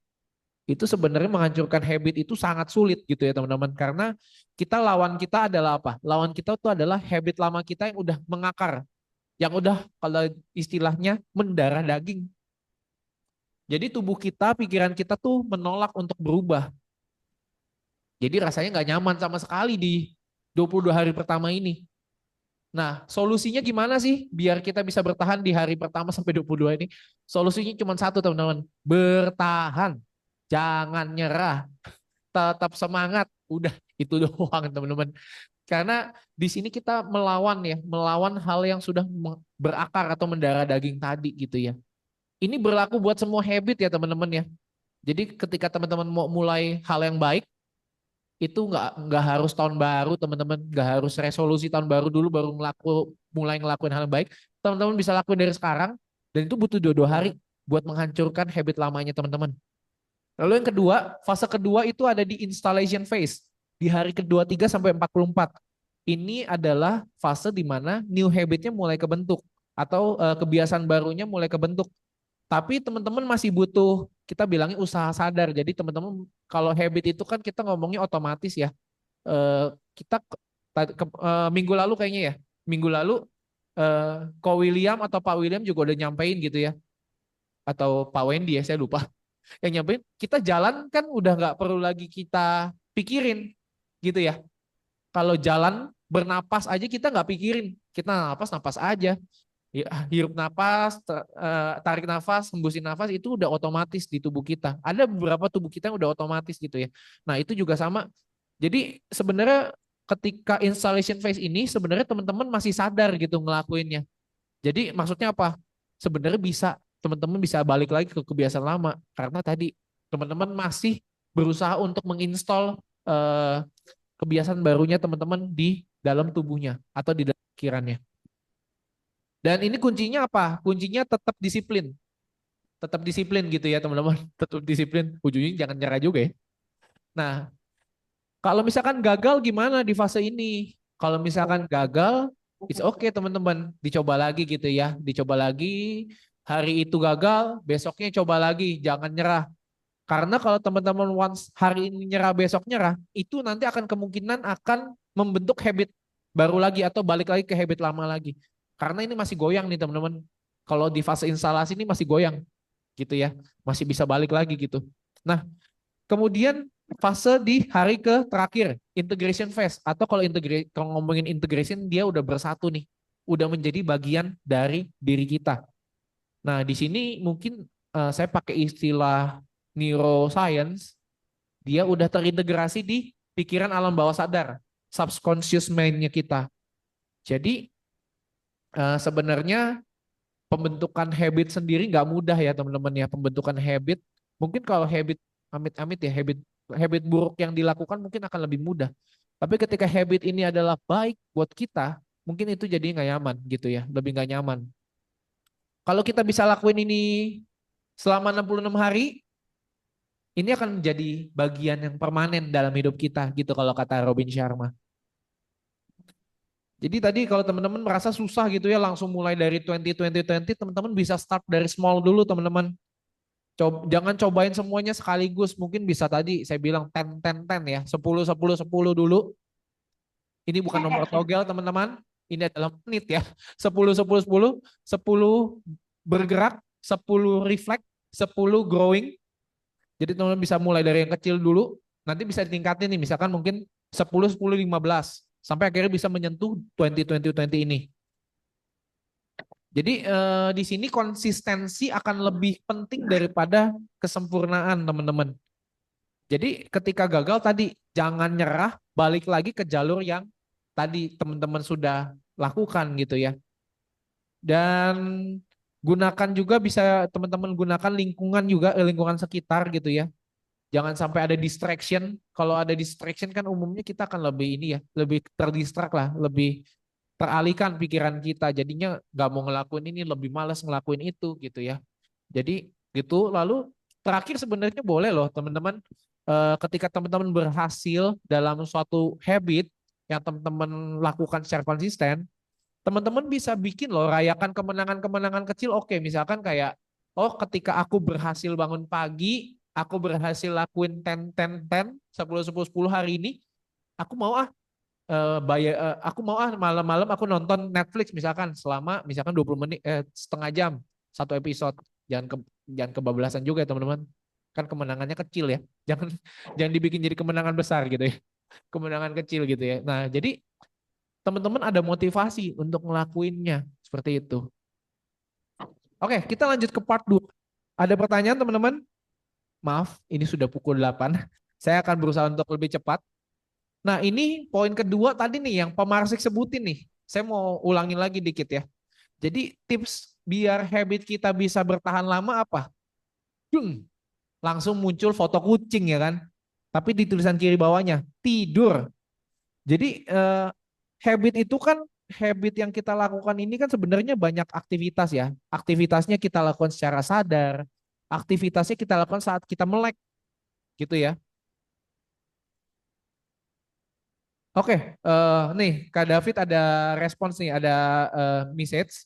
itu sebenarnya menghancurkan habit itu sangat sulit gitu ya teman-teman. Karena lawan kita adalah apa? Lawan kita itu adalah habit lama kita yang udah mengakar. Yang udah kalau istilahnya mendarah daging. Jadi tubuh kita, pikiran kita tuh menolak untuk berubah. Jadi rasanya nggak nyaman sama sekali di 22 hari pertama ini. Nah, solusinya gimana sih biar kita bisa bertahan di hari pertama sampai 22 ini? Solusinya cuma satu teman-teman, bertahan. Jangan nyerah, tetap semangat. Udah itu doang teman-teman. Karena di sini kita melawan hal yang sudah berakar atau mendarah daging tadi gitu ya. Ini berlaku buat semua habit ya teman-teman ya. Jadi ketika teman-teman mau mulai hal yang baik, itu nggak harus tahun baru teman-teman, nggak harus resolusi tahun baru dulu baru mulai ngelakuin hal yang baik. Teman-teman bisa lakuin dari sekarang dan itu butuh 2 hari buat menghancurkan habit lamanya teman-teman. Lalu yang kedua, fase kedua itu ada di installation phase. Di hari kedua 3 sampai 44. Ini adalah fase di mana new habitnya mulai kebentuk atau kebiasaan barunya mulai kebentuk. Tapi teman-teman masih butuh, kita bilangnya usaha sadar. Jadi teman-teman kalau habit itu kan kita ngomongnya otomatis ya. Kita minggu lalu kayaknya ya, minggu lalu Ko William atau Pak William juga udah nyampein gitu ya. Atau Pak Wendy ya, saya lupa. Yang nyampein, kita jalan kan udah nggak perlu lagi kita pikirin gitu ya. Kalau jalan bernapas aja kita nggak pikirin, kita napas aja, hirup napas, tarik nafas, hembusin nafas itu udah otomatis di tubuh kita. Ada beberapa tubuh kita yang udah otomatis gitu ya. Nah itu juga sama. Jadi sebenarnya ketika installation phase ini sebenarnya teman-teman masih sadar gitu ngelakuinnya. Jadi maksudnya apa? Sebenarnya teman-teman bisa balik lagi ke kebiasaan lama karena tadi teman-teman masih berusaha untuk menginstall kebiasaan barunya teman-teman di dalam tubuhnya atau di dalam pikirannya. Dan ini kuncinya apa? Kuncinya tetap disiplin. Tetap disiplin gitu ya teman-teman. Tetap disiplin. Ujungnya jangan nyerah juga ya. Nah, kalau misalkan gagal gimana di fase ini? Kalau misalkan gagal, it's okay teman-teman. Dicoba lagi gitu ya. Dicoba lagi. Hari itu gagal, besoknya coba lagi. Jangan nyerah. Karena kalau teman-teman once hari ini nyerah, besok nyerah, itu nanti akan kemungkinan akan membentuk habit baru lagi atau balik lagi ke habit lama lagi. Karena ini masih goyang nih teman-teman. Kalau di fase instalasi ini masih goyang gitu ya. Masih bisa balik lagi gitu. Nah, kemudian fase di hari ke terakhir, integration phase, atau kalau ngomongin integration dia udah bersatu nih, udah menjadi bagian dari diri kita. Nah, di sini mungkin saya pakai istilah neuroscience, dia udah terintegrasi di pikiran alam bawah sadar, subconscious mind-nya kita. Jadi sebenarnya pembentukan habit sendiri nggak mudah ya teman-teman ya, pembentukan habit. Mungkin kalau habit amit-amit ya, habit habit buruk yang dilakukan mungkin akan lebih mudah. Tapi ketika habit ini adalah baik buat kita, mungkin itu jadi nggak nyaman gitu ya, lebih nggak nyaman. Kalau kita bisa lakuin ini selama 66 hari, ini akan menjadi bagian yang permanen dalam hidup kita gitu kalau kata Robin Sharma. Jadi tadi kalau teman-teman merasa susah gitu ya langsung mulai dari 20, teman-teman bisa start dari small dulu teman-teman. Jangan cobain semuanya sekaligus, mungkin bisa tadi saya bilang 10, 10, 10 ya, 10, 10, 10 dulu. Ini bukan nomor togel teman-teman, ini adalah menit ya. 10, 10, 10, 10 bergerak, 10 reflect, 10 growing. Jadi teman-teman bisa mulai dari yang kecil dulu, nanti bisa ditingkatin nih, misalkan mungkin 10, 10, 15, sampai akhirnya bisa menyentuh 20, 20, 20 ini. Jadi di sini konsistensi akan lebih penting daripada kesempurnaan teman-teman. Jadi ketika gagal tadi jangan nyerah, balik lagi ke jalur yang tadi teman-teman sudah lakukan gitu ya. Dan gunakan juga bisa teman-teman gunakan lingkungan juga, lingkungan sekitar gitu ya. Jangan sampai ada distraction. Kalau ada distraction kan umumnya kita akan lebih ini ya, lebih terdistrak lah, lebih teralihkan pikiran kita. Jadinya nggak mau ngelakuin ini, lebih malas ngelakuin itu gitu ya. Jadi gitu. Lalu terakhir sebenarnya boleh loh teman-teman, ketika teman-teman berhasil dalam suatu habit yang teman-teman lakukan secara konsisten, teman-teman bisa bikin loh rayakan kemenangan-kemenangan kecil. Oke, misalkan kayak, oh ketika aku berhasil bangun pagi, aku berhasil lakuin 10, 10, 10, 10, 10, 10 hari ini, aku mau aku mau malam-malam aku nonton Netflix misalkan selama misalkan 20 menit, setengah jam satu episode. Jangan kebablasan juga ya teman-teman. Kan kemenangannya kecil ya. Jangan jangan dibikin jadi kemenangan besar gitu ya. Kemenangan kecil gitu ya. Nah, jadi teman-teman ada motivasi untuk ngelakuinnya seperti itu. Oke, kita lanjut ke part 2. Ada pertanyaan teman-teman? Maaf, ini sudah pukul 8. Saya akan berusaha untuk lebih cepat. Nah, ini poin kedua tadi nih yang Pak Marsik sebutin nih. Saya mau ulangin lagi dikit ya. Jadi tips biar habit kita bisa bertahan lama apa? Langsung muncul foto kucing ya kan. Tapi di tulisan kiri bawahnya, tidur. Jadi habit itu kan, habit yang kita lakukan ini kan sebenarnya banyak aktivitas ya. Aktivitasnya kita lakukan secara sadar. Aktivitasnya kita lakukan saat kita melek gitu ya. Oke, nih Kak David ada respons nih, ada message.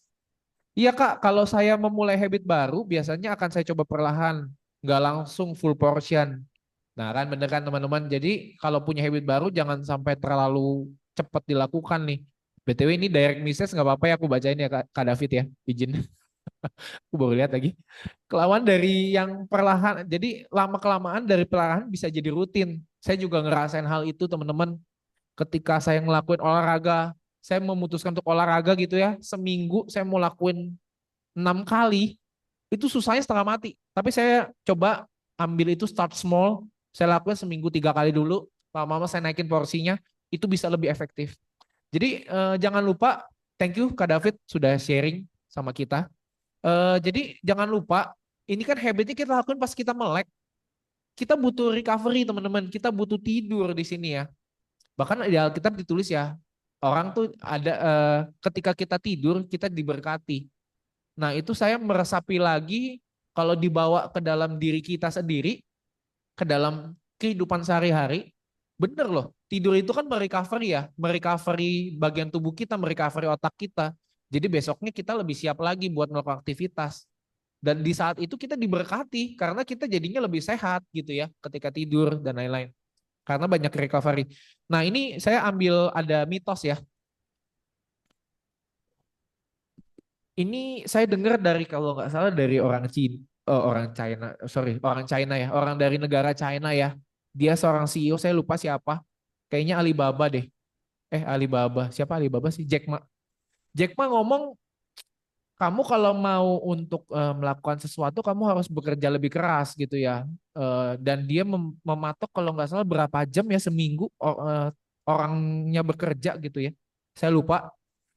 Iya Kak, kalau saya memulai habit baru biasanya akan saya coba perlahan, nggak langsung full portion. Nah kan bener kan teman-teman, jadi kalau punya habit baru jangan sampai terlalu cepat dilakukan nih. BTW ini direct message nggak apa-apa ya aku bacain ya Kak David ya, izin. Aku baru lihat lagi. Kelamaan dari yang perlahan, jadi lama-kelamaan dari perlahan bisa jadi rutin. Saya juga ngerasain hal itu teman-teman. Ketika saya ngelakuin olahraga, saya memutuskan untuk olahraga gitu ya, seminggu saya mau lakuin 6 kali, itu susahnya setengah mati. Tapi saya coba ambil itu start small, saya lakuin seminggu 3 kali dulu, lama-lama saya naikin porsinya, itu bisa lebih efektif. Jadi jangan lupa, thank you Kak David sudah sharing sama kita. Jadi jangan lupa, ini kan habitnya kita lakukan pas kita melek, kita butuh recovery teman-teman, kita butuh tidur di sini ya. Bahkan di Alkitab ditulis ya, orang tuh ada ketika kita tidur kita diberkati. Nah itu saya meresapi lagi kalau dibawa ke dalam diri kita sendiri, ke dalam kehidupan sehari-hari, bener loh. Tidur itu kan merecovery ya, merecovery bagian tubuh kita, merecovery otak kita. Jadi besoknya kita lebih siap lagi buat melakukan aktivitas. Dan di saat itu kita diberkati karena kita jadinya lebih sehat gitu ya ketika tidur dan lain-lain. Karena banyak recovery. Nah ini saya ambil ada mitos ya. Ini saya dengar dari kalau nggak salah dari orang China, orang China ya, orang dari negara China ya. Dia seorang CEO, saya lupa siapa. Kayaknya Alibaba deh. Alibaba. Siapa Alibaba sih? Jack Ma. Jack Ma ngomong, kamu kalau mau untuk melakukan sesuatu, kamu harus bekerja lebih keras gitu ya. Dan dia mematok kalau nggak salah berapa jam ya seminggu orangnya bekerja gitu ya. Saya lupa.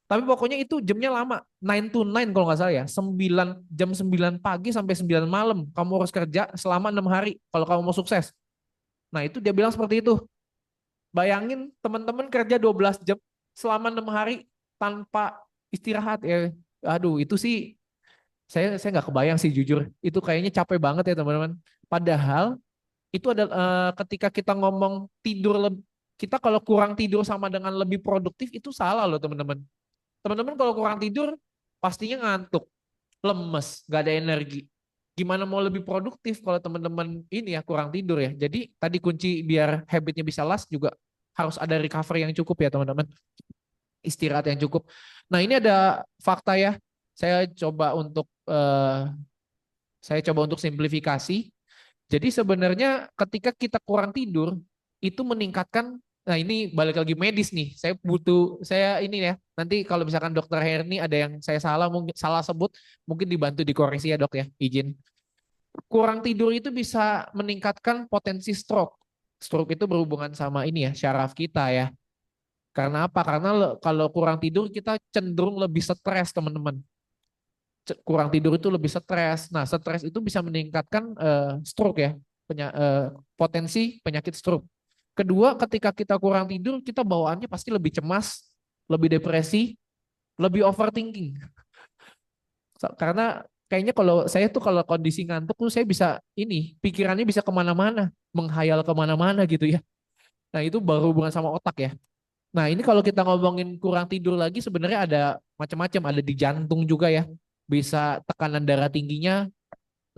Tapi pokoknya itu jamnya lama, 9 to 9 kalau nggak salah ya. 9 pagi sampai 9 malam. Kamu harus kerja selama 6 hari kalau kamu mau sukses. Nah itu dia bilang seperti itu. Bayangin teman-teman kerja 12 jam selama 6 hari tanpa istirahat ya. Aduh itu sih saya nggak kebayang sih jujur. Itu kayaknya capek banget ya teman-teman. Padahal itu ada ketika kita ngomong tidur kita kalau kurang tidur sama dengan lebih produktif itu salah loh teman-teman. Teman-teman kalau kurang tidur pastinya ngantuk, lemes, gak ada energi. Gimana mau lebih produktif kalau teman-teman ini ya kurang tidur ya. Jadi tadi kunci biar habitnya bisa last juga harus ada recovery yang cukup ya teman-teman. Istirahat yang cukup. Nah ini ada fakta ya. Saya coba untuk simplifikasi. Jadi sebenarnya ketika kita kurang tidur itu meningkatkan. Nah ini balik lagi medis nih. Saya ini ya. Nanti kalau misalkan dokter Herni ada yang saya salah mungkin salah sebut, mungkin dibantu dikoreksi ya dok ya. Izin. Kurang tidur itu bisa meningkatkan potensi stroke. Stroke itu berhubungan sama ini ya syaraf kita ya. Karena apa? Karena kalau kurang tidur kita cenderung lebih stres teman-teman. Kurang tidur itu lebih stres. Nah stres itu bisa meningkatkan stroke ya. Potensi penyakit stroke. Kedua, ketika kita kurang tidur, kita bawaannya pasti lebih cemas, lebih depresi, lebih overthinking. Karena kayaknya kalau saya tuh kalau kondisi ngantuk tuh saya bisa pikirannya bisa kemana-mana, menghayal kemana-mana gitu ya. Nah itu baru hubungan sama otak ya. Nah ini kalau kita ngomongin kurang tidur lagi sebenarnya ada macam-macam, ada di jantung juga ya. Bisa tekanan darah tingginya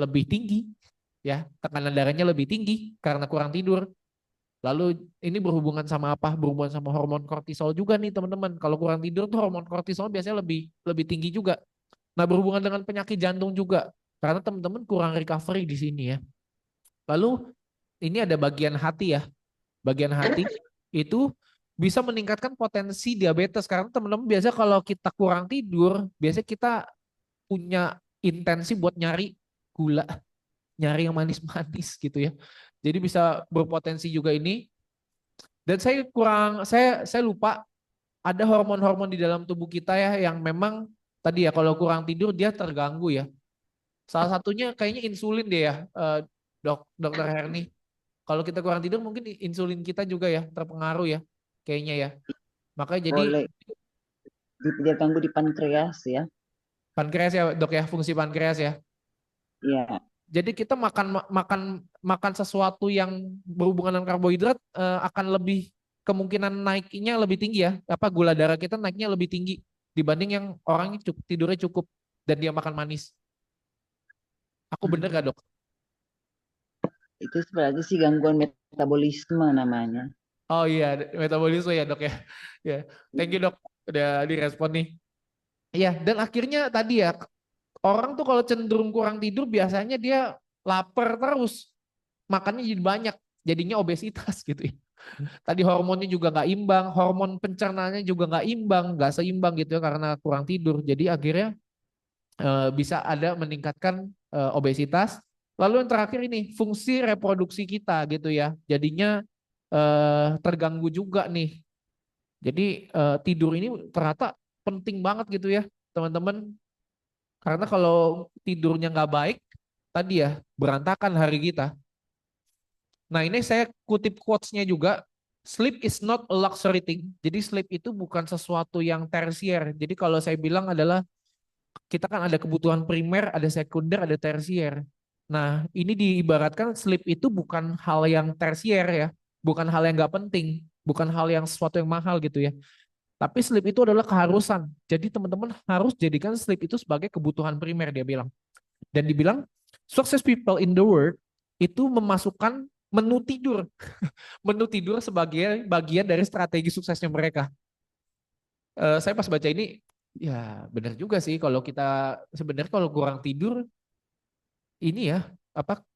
lebih tinggi ya, tekanan darahnya lebih tinggi karena kurang tidur. Lalu ini berhubungan sama apa? Berhubungan sama hormon kortisol juga nih teman-teman. Kalau kurang tidur tuh hormon kortisol biasanya lebih tinggi juga. Nah berhubungan dengan penyakit jantung juga. Karena teman-teman kurang recovery di sini ya. Lalu ini ada bagian hati ya. Bagian hati itu bisa meningkatkan potensi diabetes. Karena teman-teman biasa kalau kita kurang tidur, biasanya kita punya intensi buat nyari gula. Nyari yang manis-manis gitu ya. Jadi bisa berpotensi juga ini. Dan saya lupa ada hormon-hormon di dalam tubuh kita ya yang memang tadi ya kalau kurang tidur dia terganggu ya. Salah satunya kayaknya insulin deh ya, dokter Herni. Kalau kita kurang tidur mungkin insulin kita juga ya terpengaruh ya, kayaknya ya. Makanya jadi Boleh dia ganggu di pankreas ya. pankreas ya dok ya, fungsi pankreas ya. Iya. Jadi kita makan sesuatu yang berhubungan dengan karbohidrat akan lebih kemungkinan naiknya lebih tinggi ya. Apa gula darah kita naiknya lebih tinggi dibanding yang orang tidurnya cukup dan dia makan manis. Aku bener gak dok? Itu sebenarnya sih gangguan metabolisme namanya. Oh iya metabolisme ya dok ya. Ya, thank you dok udah direspon nih. Iya dan akhirnya tadi ya orang tuh kalau cenderung kurang tidur biasanya dia lapar terus, makannya jadi banyak, jadinya obesitas gitu ya. Tadi hormonnya juga nggak imbang, hormon pencernaannya juga nggak seimbang gitu ya karena kurang tidur. Jadi akhirnya bisa ada meningkatkan obesitas. Lalu yang terakhir ini fungsi reproduksi kita gitu ya, jadinya terganggu juga nih. Jadi tidur ini ternyata penting banget gitu ya teman-teman. Karena kalau tidurnya nggak baik, tadi ya berantakan hari kita. Nah ini saya kutip quotes-nya juga, sleep is not a luxury thing. Jadi sleep itu bukan sesuatu yang tersier. Jadi kalau saya bilang adalah, kita kan ada kebutuhan primer, ada sekunder, ada tersier. Nah ini diibaratkan sleep itu bukan hal yang tersier ya, bukan hal yang nggak penting, bukan hal yang sesuatu yang mahal gitu ya. Tapi sleep itu adalah keharusan. Jadi teman-teman harus jadikan sleep itu sebagai kebutuhan primer dia bilang. Dan dibilang success people in the world itu memasukkan menu tidur. Menu tidur sebagai bagian dari strategi suksesnya mereka. Saya pas baca ini ya benar juga sih kalau kita sebenarnya kalau kurang tidur ini ya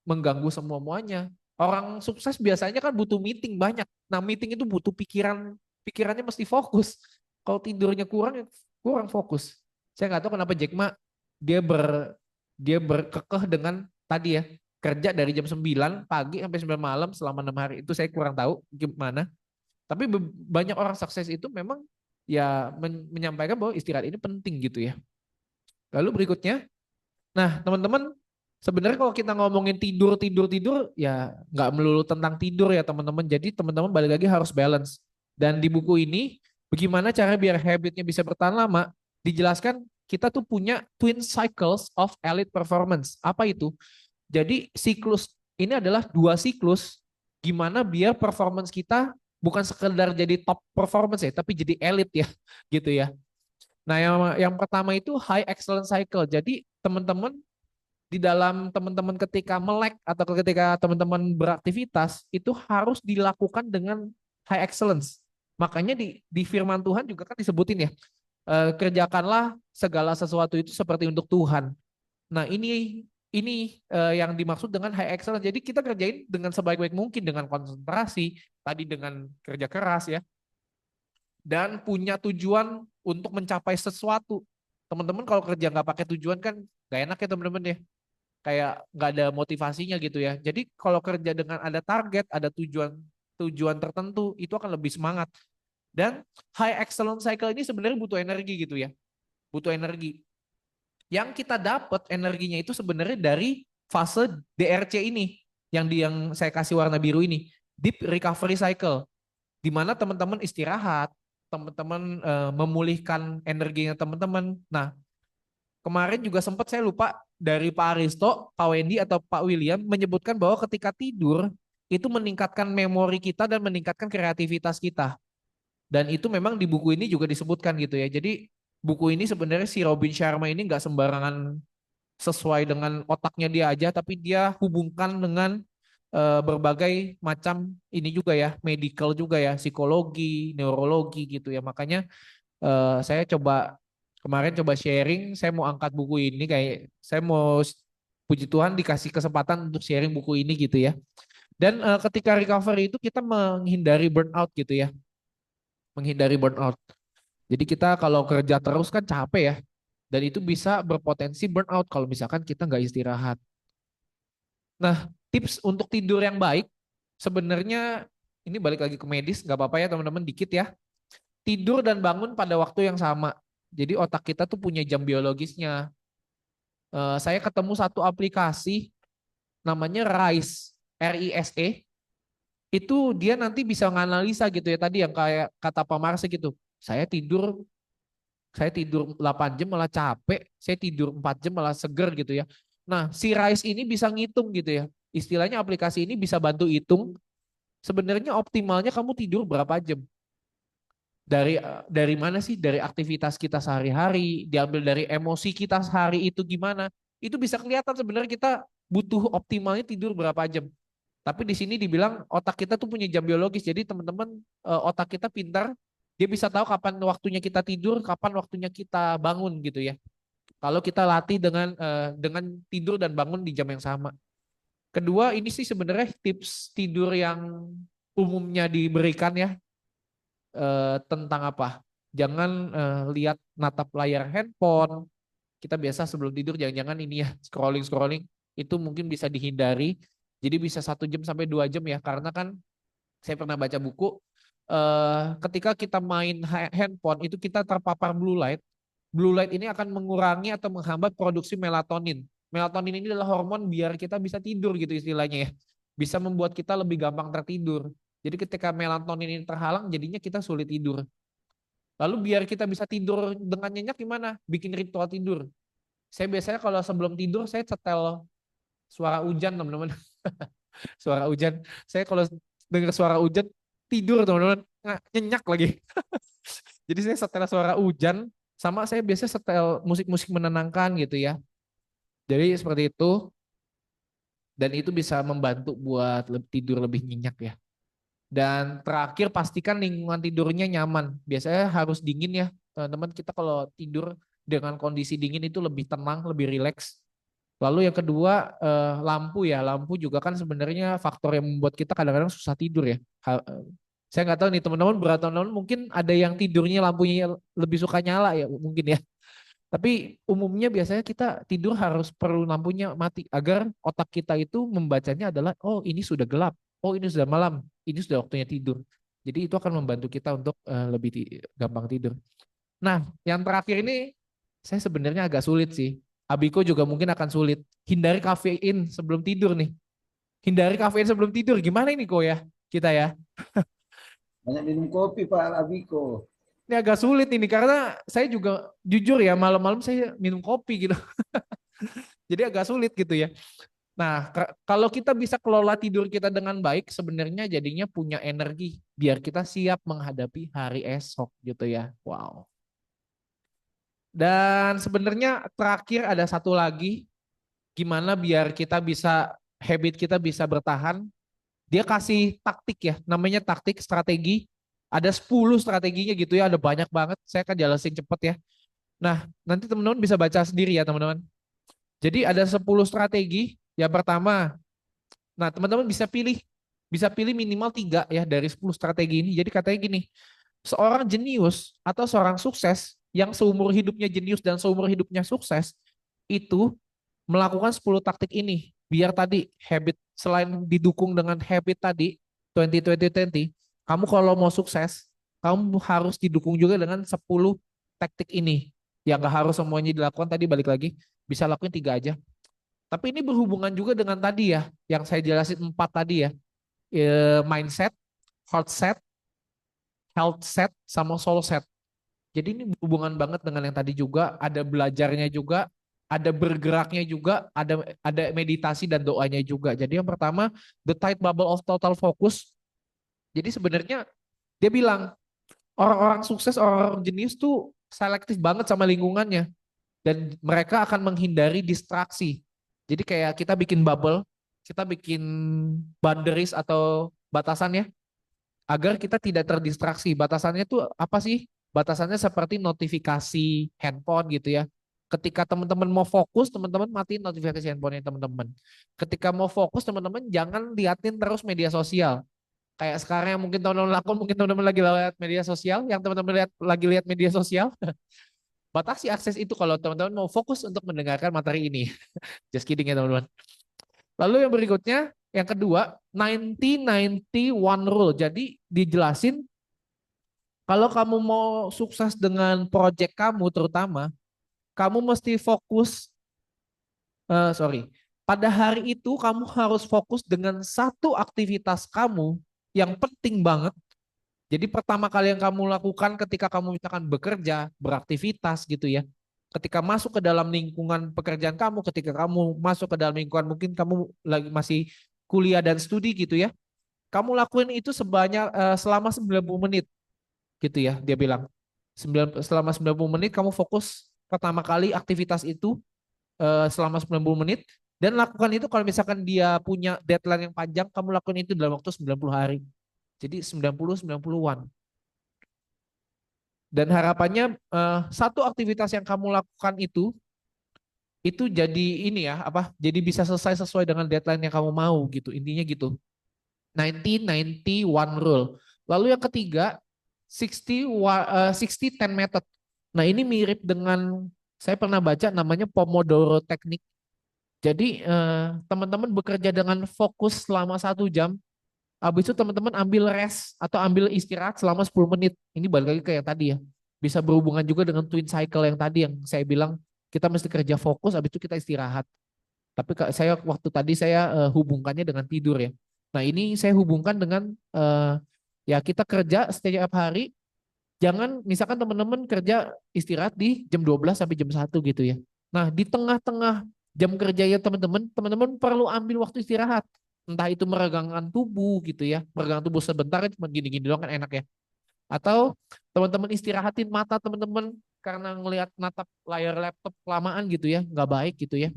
mengganggu semuanya. Orang sukses biasanya kan butuh meeting banyak. Nah, meeting itu butuh pikirannya mesti fokus. Kalau tidurnya kurang, ya kurang fokus. Saya nggak tahu kenapa Jack Ma dia ber dia berkekeh dengan tadi ya, kerja dari jam 9 pagi sampai 9 malam selama 6 hari. Itu saya kurang tahu gimana. Tapi banyak orang sukses itu memang ya menyampaikan bahwa istirahat ini penting gitu ya. Lalu berikutnya, nah teman-teman, sebenarnya kalau kita ngomongin tidur ya nggak melulu tentang tidur ya teman-teman. Jadi teman-teman balik lagi harus balance. Dan di buku ini bagaimana cara biar habitnya bisa bertahan lama, dijelaskan kita tuh punya twin cycles of elite performance. Apa itu? Jadi siklus ini adalah dua siklus gimana biar performance kita bukan sekedar jadi top performance ya, tapi jadi elite ya, gitu ya. Nah, yang pertama itu high excellence cycle. Jadi teman-teman di dalam teman-teman ketika melek atau ketika teman-teman beraktivitas itu harus dilakukan dengan high excellence. Makanya di firman Tuhan juga kan disebutin ya, kerjakanlah segala sesuatu itu seperti untuk Tuhan. Nah, ini yang dimaksud dengan high excellence. Jadi kita kerjain dengan sebaik-baik mungkin dengan konsentrasi, tadi dengan kerja keras ya. Dan punya tujuan untuk mencapai sesuatu. Teman-teman kalau kerja nggak pakai tujuan kan nggak enak ya teman-teman ya. Kayak nggak ada motivasinya gitu ya. Jadi kalau kerja dengan ada target, ada tujuan tertentu, itu akan lebih semangat. Dan high excellence cycle ini sebenarnya butuh energi gitu ya. Butuh energi. Yang kita dapat energinya itu sebenarnya dari fase DRC ini. Yang saya kasih warna biru ini. Deep recovery cycle. Di mana teman-teman istirahat, teman-teman memulihkan energinya teman-teman. Nah, kemarin juga sempat saya lupa dari Pak Aristo, Pak Wendy atau Pak William menyebutkan bahwa ketika tidur itu meningkatkan memori kita dan meningkatkan kreativitas kita. Dan itu memang di buku ini juga disebutkan gitu ya. Jadi buku ini sebenarnya si Robin Sharma ini nggak sembarangan sesuai dengan otaknya dia aja, tapi dia hubungkan dengan berbagai macam ini juga ya, medical juga ya, psikologi, neurologi gitu ya. Makanya saya kemarin coba sharing, saya mau angkat buku ini kayak saya mau puji Tuhan dikasih kesempatan untuk sharing buku ini gitu ya. Dan ketika recovery itu kita menghindari burnout gitu ya. Menghindari burnout. Jadi kita kalau kerja terus kan capek ya. Dan itu bisa berpotensi burnout kalau misalkan kita nggak istirahat. Nah, tips untuk tidur yang baik sebenarnya ini balik lagi ke medis, nggak apa-apa ya teman-teman dikit ya. Tidur dan bangun pada waktu yang sama. Jadi otak kita tuh punya jam biologisnya. Saya ketemu satu aplikasi namanya RISE, RISE. Itu dia nanti bisa nganalisa gitu ya tadi yang kayak kata Pak Marse gitu. Saya tidur 8 jam malah capek, saya tidur 4 jam malah seger gitu ya. Nah, si RISE ini bisa ngitung gitu ya. Istilahnya aplikasi ini bisa bantu hitung sebenarnya optimalnya kamu tidur berapa jam. Dari mana sih? Dari aktivitas kita sehari-hari, diambil dari emosi kita sehari itu gimana. Itu bisa kelihatan sebenarnya kita butuh optimalnya tidur berapa jam. Tapi di sini dibilang otak kita tuh punya jam biologis. Jadi teman-teman otak kita pintar, dia bisa tahu kapan waktunya kita tidur, kapan waktunya kita bangun gitu ya. Kalau kita latih dengan tidur dan bangun di jam yang sama. Kedua, ini sih sebenarnya tips tidur yang umumnya diberikan ya. Tentang apa? Jangan lihat natap layar handphone. Kita biasa sebelum tidur jangan-jangan ini ya scrolling itu mungkin bisa dihindari. Jadi bisa 1 jam sampai 2 jam ya karena kan saya pernah baca buku ketika kita main handphone itu kita terpapar blue light. Blue light ini akan mengurangi atau menghambat produksi melatonin. Melatonin ini adalah hormon biar kita bisa tidur gitu istilahnya ya. Bisa membuat kita lebih gampang tertidur. Jadi ketika melatonin ini terhalang jadinya kita sulit tidur. Lalu biar kita bisa tidur dengan nyenyak gimana? Bikin ritual tidur. Saya biasanya kalau sebelum tidur saya setel suara hujan teman-teman. Suara hujan. Saya kalau dengar suara hujan tidur teman-teman. Nyenyak lagi. Jadi saya setel suara hujan sama saya biasanya setel musik-musik menenangkan gitu ya. Jadi seperti itu. Dan itu bisa membantu buat tidur lebih nyenyak ya. Dan terakhir pastikan lingkungan tidurnya nyaman. Biasanya harus dingin ya teman-teman. Kita kalau tidur dengan kondisi dingin itu lebih tenang, lebih rileks. Lalu yang kedua lampu ya, lampu juga kan sebenarnya faktor yang membuat kita kadang-kadang susah tidur ya. Saya nggak tahu nih teman-teman, berapa teman-teman mungkin ada yang tidurnya lampunya lebih suka nyala ya mungkin ya. Tapi umumnya biasanya kita tidur harus perlu lampunya mati agar otak kita itu membacanya adalah oh ini sudah gelap, oh ini sudah malam, ini sudah waktunya tidur. Jadi itu akan membantu kita untuk lebih gampang tidur. Nah, yang terakhir ini saya sebenarnya agak sulit sih. Abiko juga mungkin akan sulit. Hindari kafein sebelum tidur nih. Hindari kafein sebelum tidur. Gimana ini kok ya kita ya? Banyak minum kopi Pak Abiko. Ini agak sulit ini karena saya juga jujur ya malam-malam saya minum kopi gitu. Jadi agak sulit gitu ya. Nah, kalau kita bisa kelola tidur kita dengan baik, sebenarnya jadinya punya energi biar kita siap menghadapi hari esok gitu ya. Wow. Dan sebenarnya terakhir ada satu lagi, gimana biar kita bisa, habit kita bisa bertahan. Dia kasih taktik ya, namanya taktik strategi. Ada 10 strateginya gitu ya, ada banyak banget. Saya akan jelasin cepet ya. Nah, nanti teman-teman bisa baca sendiri ya teman-teman. Jadi ada 10 strategi. Yang pertama, nah teman-teman bisa pilih minimal 3 ya dari 10 strategi ini. Jadi katanya gini, seorang jenius atau seorang sukses yang seumur hidupnya jenius dan seumur hidupnya sukses itu melakukan 10 taktik ini. Biar tadi habit, selain didukung dengan habit tadi 20-20-20, kamu kalau mau sukses, kamu harus didukung juga dengan 10 taktik ini. Yang gak harus semuanya dilakukan tadi, balik lagi, bisa lakuin 3 aja. Tapi ini berhubungan juga dengan tadi ya, yang saya jelasin 4 tadi ya. Mindset, heart set, health set, sama soul set. Jadi ini berhubungan banget dengan yang tadi juga, ada belajarnya juga, ada bergeraknya juga, ada meditasi dan doanya juga. Jadi yang pertama, the tight bubble of total focus. Jadi sebenarnya dia bilang, orang-orang sukses, orang-orang jenius tuh selektif banget sama lingkungannya. Dan mereka akan menghindari distraksi. Jadi kayak kita bikin bubble, kita bikin boundaries atau batasannya, agar kita tidak terdistraksi. Batasannya tuh apa sih? Batasannya seperti notifikasi handphone gitu ya. Ketika teman-teman mau fokus, teman-teman matiin notifikasi handphonenya teman-teman. Ketika mau fokus, teman-teman jangan liatin terus media sosial. Kayak sekarang yang mungkin teman-teman lakukan, mungkin teman-teman lagi lihat media sosial, yang teman-teman lagi lihat media sosial, batasi akses itu kalau teman-teman mau fokus untuk mendengarkan materi ini. Just kidding ya teman-teman. Lalu yang berikutnya, yang kedua, 90-91 rule. Jadi dijelasin kalau kamu mau sukses dengan project kamu terutama, kamu mesti fokus, pada hari itu kamu harus fokus dengan satu aktivitas kamu yang penting banget. Jadi pertama kali yang kamu lakukan ketika kamu misalkan bekerja, beraktivitas gitu ya. Ketika masuk ke dalam lingkungan pekerjaan kamu, ketika kamu masuk ke dalam lingkungan mungkin kamu lagi masih kuliah dan studi gitu ya. Kamu lakuin itu selama 90 menit gitu ya, dia bilang. Selama 90 menit kamu fokus pertama kali aktivitas itu selama 90 menit dan lakukan itu kalau misalkan dia punya deadline yang panjang, kamu lakukan itu dalam waktu 90 hari. Jadi 90-90-an. Dan harapannya satu aktivitas yang kamu lakukan itu jadi ini ya, jadi bisa selesai sesuai dengan deadline yang kamu mau gitu. Intinya gitu. 90-91 rule. Lalu yang ketiga, 60-10 method. Nah ini mirip dengan, saya pernah baca namanya Pomodoro Technique. Jadi teman-teman bekerja dengan fokus selama 1 jam, habis itu teman-teman ambil rest atau ambil istirahat selama 10 menit. Ini balik lagi ke yang tadi ya. Bisa berhubungan juga dengan twin cycle yang tadi yang saya bilang kita mesti kerja fokus, habis itu kita istirahat. Tapi waktu tadi saya hubungkannya dengan tidur ya. Nah ini saya hubungkan dengan ya kita kerja setiap hari. Jangan misalkan teman-teman kerja istirahat di jam 12 sampai jam 1 gitu ya. Nah di tengah-tengah jam kerja ya teman-teman perlu ambil waktu istirahat. Entah itu meregangkan tubuh gitu ya. Meregangkan tubuh sebentar cuma gini-gini doang kan enak ya. Atau teman-teman istirahatin mata teman-teman karena ngelihat natap layar laptop kelamaan gitu ya. Nggak baik gitu ya.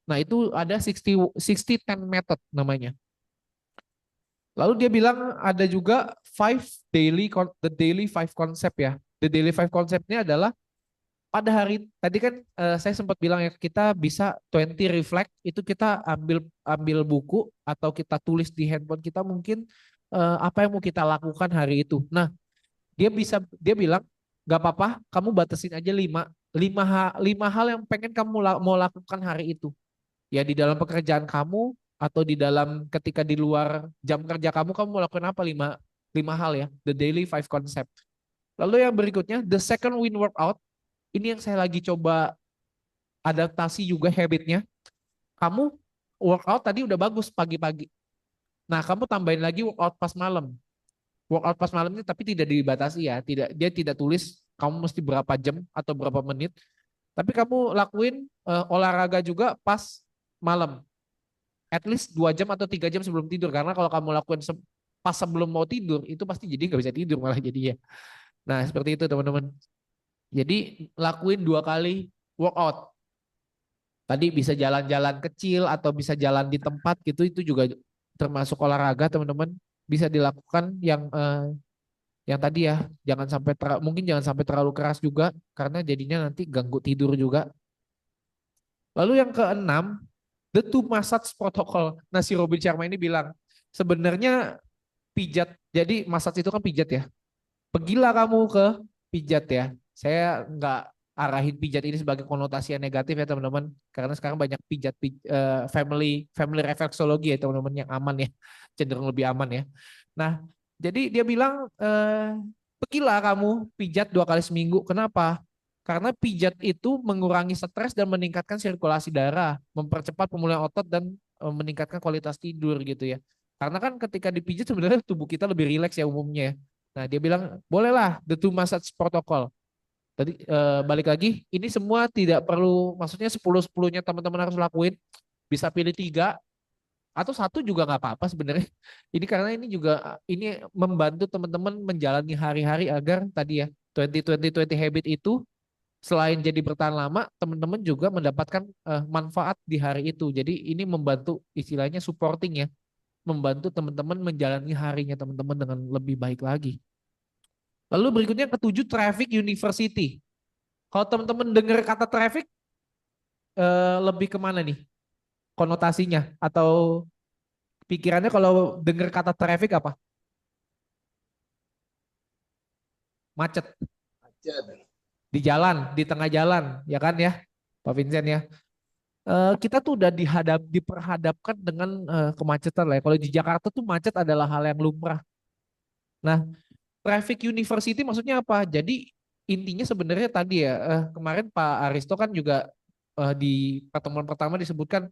Nah itu ada 60-10 method namanya. Lalu dia bilang ada juga the daily 5 concept ya. The daily 5 concept ini adalah pada hari tadi kan saya sempat bilang ya kita bisa 20 reflect itu kita ambil buku atau kita tulis di handphone kita mungkin apa yang mau kita lakukan hari itu. Nah, dia bilang gak apa-apa kamu batasin aja lima hal yang pengen kamu mau lakukan hari itu. Ya di dalam pekerjaan kamu atau di dalam ketika di luar jam kerja kamu mau lakukan apa lima hal ya. The daily five concept. Lalu yang berikutnya the second win workout. Ini yang saya lagi coba adaptasi juga habitnya. Kamu workout tadi udah bagus pagi-pagi. Nah, kamu tambahin lagi workout pas malam. Workout pas malam ini tapi tidak dibatasi ya. Dia tidak tulis kamu mesti berapa jam atau berapa menit. Tapi kamu lakuin olahraga juga pas malam. At least 2 jam atau 3 jam sebelum tidur. Karena kalau kamu lakuin pas sebelum mau tidur, itu pasti jadi nggak bisa tidur malah jadinya. Nah, seperti itu teman-teman. Jadi lakuin 2 kali workout. Tadi bisa jalan-jalan kecil atau bisa jalan di tempat gitu, itu juga termasuk olahraga teman-teman. Bisa dilakukan yang tadi ya, mungkin jangan sampai terlalu keras juga karena jadinya nanti ganggu tidur juga. Lalu yang keenam, the two massage protocol. Nah si Robin Sharma ini bilang sebenarnya pijat, jadi massage itu kan pijat ya. Pergilah kamu ke pijat ya. Saya nggak arahin pijat ini sebagai konotasi yang negatif ya teman-teman. Karena sekarang banyak family reflexology ya teman-teman yang aman ya. Cenderung lebih aman ya. Nah jadi dia bilang pergilah kamu pijat 2 kali seminggu. Kenapa? Karena pijat itu mengurangi stres dan meningkatkan sirkulasi darah. Mempercepat pemulihan otot dan meningkatkan kualitas tidur gitu ya. Karena kan ketika dipijat sebenarnya tubuh kita lebih rileks ya umumnya ya. Nah dia bilang bolehlah the two massage protocol. Tadi balik lagi ini semua tidak perlu maksudnya 10-10-nya teman-teman harus lakuin. Bisa pilih 3 atau 1 juga nggak apa-apa sebenarnya. Ini karena ini membantu teman-teman menjalani hari-hari agar tadi ya 20-20-20 habit itu selain jadi bertahan lama teman-teman juga mendapatkan manfaat di hari itu. Jadi ini membantu istilahnya supporting ya. Membantu teman-teman menjalani harinya teman-teman dengan lebih baik lagi. Lalu berikutnya ketujuh traffic university. Kalau teman-teman dengar kata traffic lebih kemana nih konotasinya atau pikirannya kalau dengar kata traffic apa? Macet. Di jalan, di tengah jalan, ya kan ya, Pak Vincent ya. Kita tuh udah diperhadapkan dengan kemacetan lah ya. Kalau di Jakarta tuh macet adalah hal yang lumrah. Nah, traffic university maksudnya apa? Jadi intinya sebenarnya tadi ya, kemarin Pak Aristo kan juga di pertemuan pertama disebutkan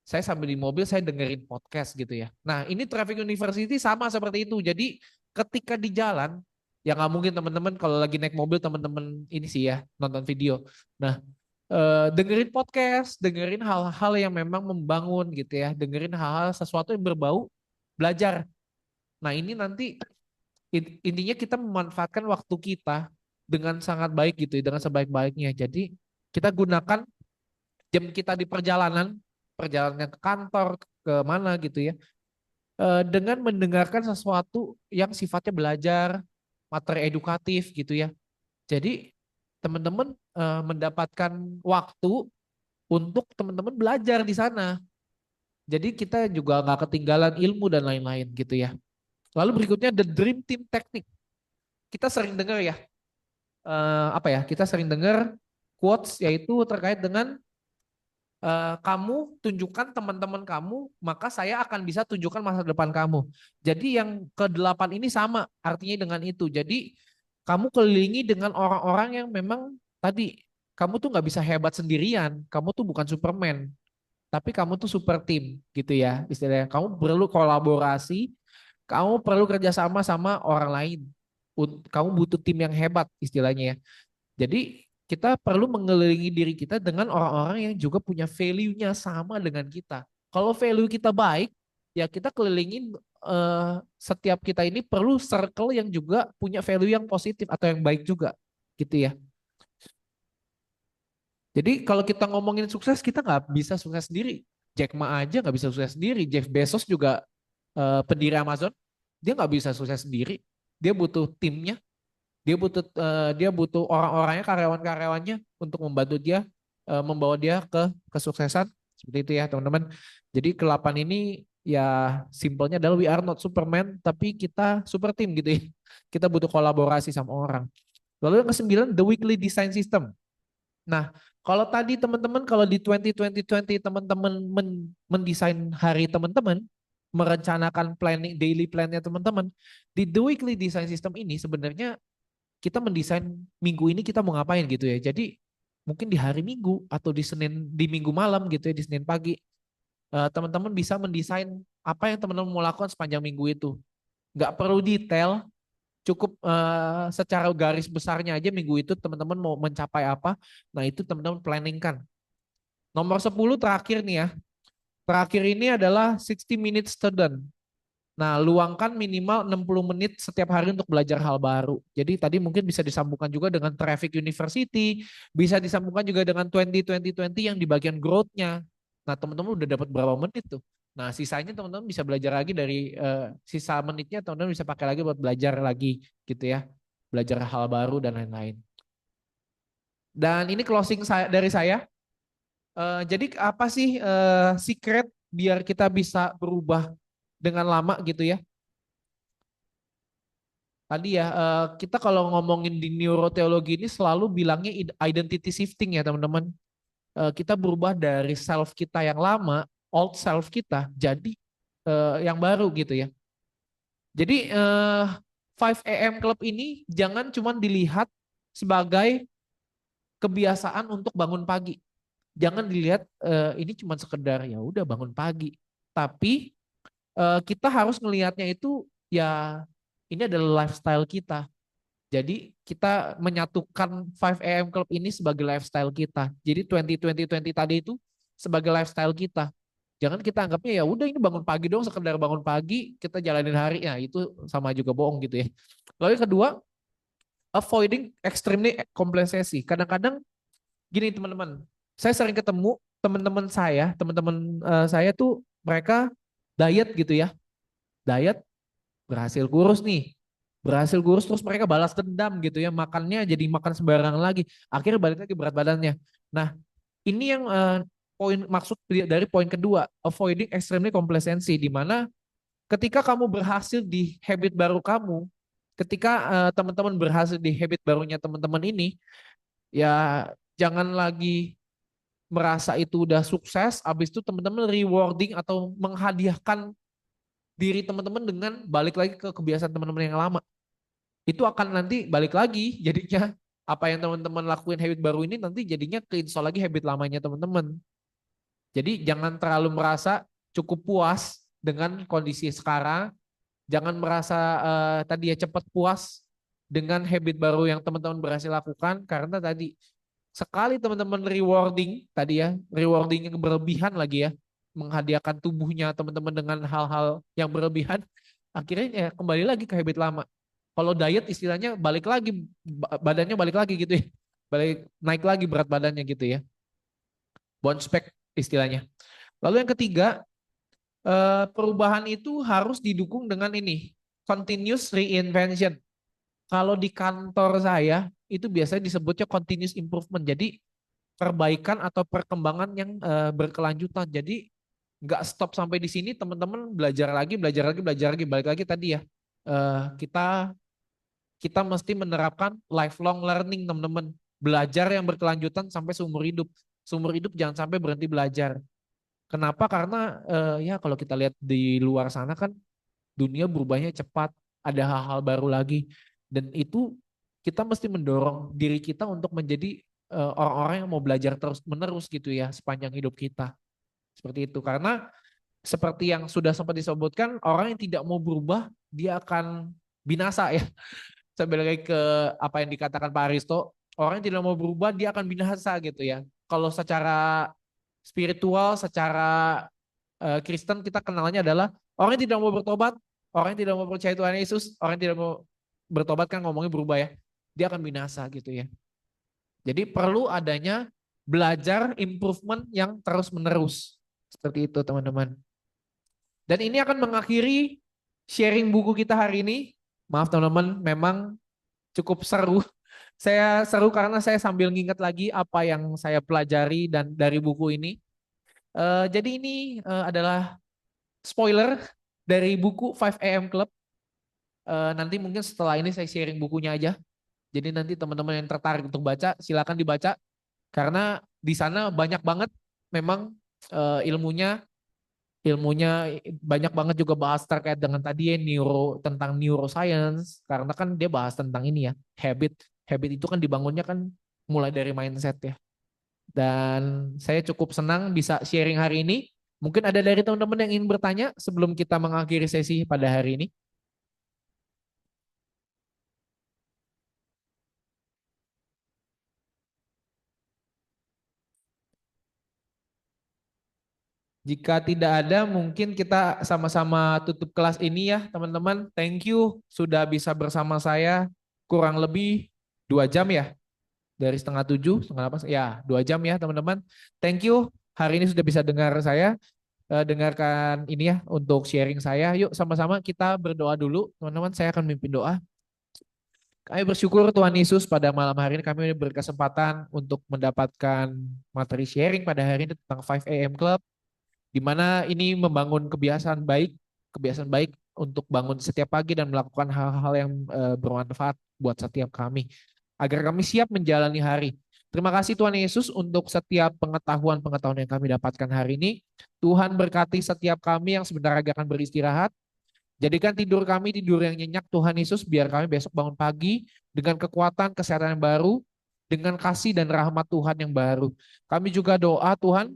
saya sambil di mobil saya dengerin podcast gitu ya. Nah ini traffic university sama seperti itu. Jadi ketika di jalan, ya nggak mungkin teman-teman kalau lagi naik mobil teman-teman ini sih ya nonton video. Nah dengerin podcast, dengerin hal-hal yang memang membangun gitu ya. Dengerin hal-hal sesuatu yang berbau belajar. Nah ini nanti intinya kita memanfaatkan waktu kita dengan sangat baik gitu, dengan sebaik-baiknya. Jadi kita gunakan jam kita di perjalanan ke kantor, ke mana gitu ya, dengan mendengarkan sesuatu yang sifatnya belajar, materi edukatif gitu ya. Jadi teman-teman mendapatkan waktu untuk teman-teman belajar di sana. Jadi kita juga nggak ketinggalan ilmu dan lain-lain gitu ya. Lalu berikutnya the dream team technique. Kita sering dengar ya, kita sering dengar quotes yaitu terkait dengan kamu tunjukkan teman-teman kamu, maka saya akan bisa tunjukkan masa depan kamu. Jadi yang ke-8 ini sama artinya dengan itu. Jadi kamu kelilingi dengan orang-orang yang memang tadi kamu tuh nggak bisa hebat sendirian. Kamu tuh bukan Superman, tapi kamu tuh super team gitu ya istilahnya. Kamu perlu kolaborasi, kamu perlu kerjasama sama orang lain. Kamu butuh tim yang hebat istilahnya ya. Jadi kita perlu mengelilingi diri kita dengan orang-orang yang juga punya value-nya sama dengan kita. Kalau value kita baik, ya kita kelilingin setiap kita ini perlu circle yang juga punya value yang positif atau yang baik juga, gitu ya. Jadi kalau kita ngomongin sukses, kita nggak bisa sukses sendiri. Jack Ma aja nggak bisa sukses sendiri. Jeff Bezos juga pendiri Amazon, dia nggak bisa sukses sendiri. Dia butuh timnya. Dia butuh orang-orangnya, karyawan-karyawannya untuk membantu dia membawa dia ke kesuksesan. Seperti itu ya teman-teman. Jadi ke-8 ini ya simpelnya adalah we are not Superman, tapi kita super team gitu ya. Kita butuh kolaborasi sama orang. Lalu yang ke-9, the weekly design system. Nah, kalau tadi teman-teman, kalau di 2020 teman-teman mendesain hari teman-teman, merencanakan planning daily plan-nya teman-teman, di the weekly design system ini sebenarnya kita mendesain minggu ini kita mau ngapain gitu ya. Jadi mungkin di hari Minggu atau di Minggu malam gitu ya, di Senin pagi, teman-teman bisa mendesain apa yang teman-teman mau lakukan sepanjang minggu itu. Nggak perlu detail, cukup secara garis besarnya aja minggu itu teman-teman mau mencapai apa. Nah itu teman-teman planningkan. Nomor 10 terakhir nih ya. Terakhir ini adalah 60 minutes student. Nah, luangkan minimal 60 menit setiap hari untuk belajar hal baru. Jadi tadi mungkin bisa disambungkan juga dengan Traffic University, bisa disambungkan juga dengan 2020 yang di bagian growth-nya. Nah, teman-teman udah dapat berapa menit tuh? Nah, sisanya teman-teman bisa belajar lagi dari sisa menitnya teman-teman bisa pakai lagi buat belajar lagi gitu ya. Belajar hal baru dan lain-lain. Dan ini closing dari saya. Jadi apa sih secret biar kita bisa berubah dengan lama gitu ya? Tadi ya kita kalau ngomongin di neuroteologi ini selalu bilangnya identity shifting ya teman-teman. Kita berubah dari self kita yang lama, old self kita, jadi yang baru gitu ya. Jadi 5 AM Club ini jangan cuma dilihat sebagai kebiasaan untuk bangun pagi. Jangan dilihat ini cuma sekedar ya udah bangun pagi. Tapi kita harus ngelihatnya itu ya ini adalah lifestyle kita. Jadi kita menyatukan 5 AM Club ini sebagai lifestyle kita. Jadi 2020 tadi itu sebagai lifestyle kita. Jangan kita anggapnya ya udah ini bangun pagi dong, sekedar bangun pagi kita jalanin hari. Ya itu sama juga bohong gitu ya. Lalu yang kedua, avoiding extremely complexity. Kadang-kadang gini teman-teman, saya sering ketemu teman-teman saya tuh mereka diet gitu ya. Diet berhasil kurus nih. Berhasil kurus terus mereka balas dendam gitu ya. Makannya jadi makan sembarangan lagi. Akhirnya balik lagi berat badannya. Nah ini yang maksud dari poin kedua. Avoiding extremely complacency. Di mana ketika kamu berhasil di habit baru kamu. Ketika teman-teman berhasil di habit barunya teman-teman ini. Ya jangan lagi merasa itu udah sukses. Habis itu teman-teman rewarding atau menghadiahkan diri teman-teman dengan balik lagi ke kebiasaan teman-teman yang lama. Itu akan nanti balik lagi jadinya apa yang teman-teman lakuin habit baru ini nanti jadinya keinstall lagi habit lamanya teman-teman. Jadi jangan terlalu merasa cukup puas dengan kondisi sekarang. Jangan merasa tadi ya cepat puas dengan habit baru yang teman-teman berhasil lakukan karena tadi sekali teman-teman rewarding tadi ya, rewarding yang berlebihan lagi ya, menghadiahkan tubuhnya teman-teman dengan hal-hal yang berlebihan, akhirnya ya kembali lagi ke habit lama. Kalau diet istilahnya balik lagi, badannya balik lagi gitu ya, naik lagi berat badannya gitu ya, bounce back istilahnya. Lalu yang ketiga, perubahan itu harus didukung dengan ini, continuous reinvention. Kalau di kantor saya itu biasanya disebutnya continuous improvement. Jadi perbaikan atau perkembangan yang berkelanjutan. Jadi nggak stop sampai di sini, teman-teman belajar lagi, balik lagi tadi ya. Kita mesti menerapkan lifelong learning, teman-teman. Belajar yang berkelanjutan sampai seumur hidup. Seumur hidup jangan sampai berhenti belajar. Kenapa? Karena ya kalau kita lihat di luar sana kan dunia berubahnya cepat, ada hal-hal baru lagi. Dan itu kita mesti mendorong diri kita untuk menjadi orang-orang yang mau belajar terus-menerus gitu ya sepanjang hidup kita. Seperti itu. Karena seperti yang sudah sempat disebutkan, orang yang tidak mau berubah, dia akan binasa ya. Saya balik lagi ke apa yang dikatakan Pak Aristo, orang yang tidak mau berubah, dia akan binasa gitu ya. Kalau secara spiritual, secara Kristen kita kenalnya adalah orang yang tidak mau bertobat, orang yang tidak mau percaya Tuhan Yesus, orang yang tidak mau bertobat kan ngomongnya berubah ya, dia akan binasa gitu ya. Jadi perlu adanya belajar improvement yang terus menerus. Seperti itu teman-teman. Dan ini akan mengakhiri sharing buku kita hari ini. Maaf teman-teman, memang cukup seru. Saya seru karena saya sambil nginget lagi apa yang saya pelajari dan dari buku ini. Jadi ini adalah spoiler dari buku 5 AM Club. Nanti mungkin setelah ini saya sharing bukunya aja. Jadi nanti teman-teman yang tertarik untuk baca, silakan dibaca. Karena di sana banyak banget memang ilmunya banyak banget juga bahas terkait dengan tadi ya tentang neuroscience, karena kan dia bahas tentang ini ya, habit itu kan dibangunnya kan mulai dari mindset ya. Dan saya cukup senang bisa sharing hari ini. Mungkin ada dari teman-teman yang ingin bertanya sebelum kita mengakhiri sesi pada hari ini. Jika tidak ada, mungkin kita sama-sama tutup kelas ini ya, teman-teman. Thank you sudah bisa bersama saya kurang lebih 2 jam ya. Dari setengah 7, setengah 8, ya 2 jam ya teman-teman. Thank you, hari ini sudah bisa dengar saya. Dengarkan ini ya untuk sharing saya. Yuk sama-sama kita berdoa dulu. Teman-teman, saya akan memimpin doa. Kami bersyukur Tuhan Yesus pada malam hari ini kami berkesempatan untuk mendapatkan materi sharing pada hari ini tentang 5 AM Club, di mana ini membangun kebiasaan baik untuk bangun setiap pagi dan melakukan hal-hal yang bermanfaat buat setiap kami, agar kami siap menjalani hari. Terima kasih Tuhan Yesus untuk setiap pengetahuan yang kami dapatkan hari ini. Tuhan berkati setiap kami yang sebentar lagi akan beristirahat. Jadikan tidur kami tidur yang nyenyak Tuhan Yesus, biar kami besok bangun pagi dengan kekuatan, kesehatan yang baru, dengan kasih dan rahmat Tuhan yang baru. Kami juga doa Tuhan,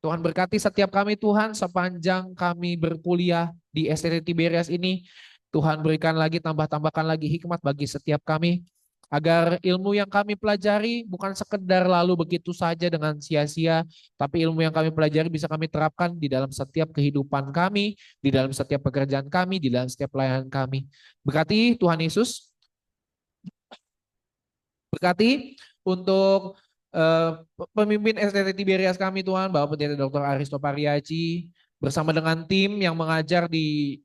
Tuhan berkati setiap kami Tuhan sepanjang kami berkuliah di STT Tiberias ini. Tuhan berikan lagi, tambahkan lagi hikmat bagi setiap kami. Agar ilmu yang kami pelajari bukan sekedar lalu begitu saja dengan sia-sia. Tapi ilmu yang kami pelajari bisa kami terapkan di dalam setiap kehidupan kami, di dalam setiap pekerjaan kami, di dalam setiap pelayanan kami. Berkati Tuhan Yesus. Berkati untuk pemimpin STT Tiberias kami Tuhan, Bapak Pendeta Dr. Aristo Pariaci, bersama dengan tim yang mengajar di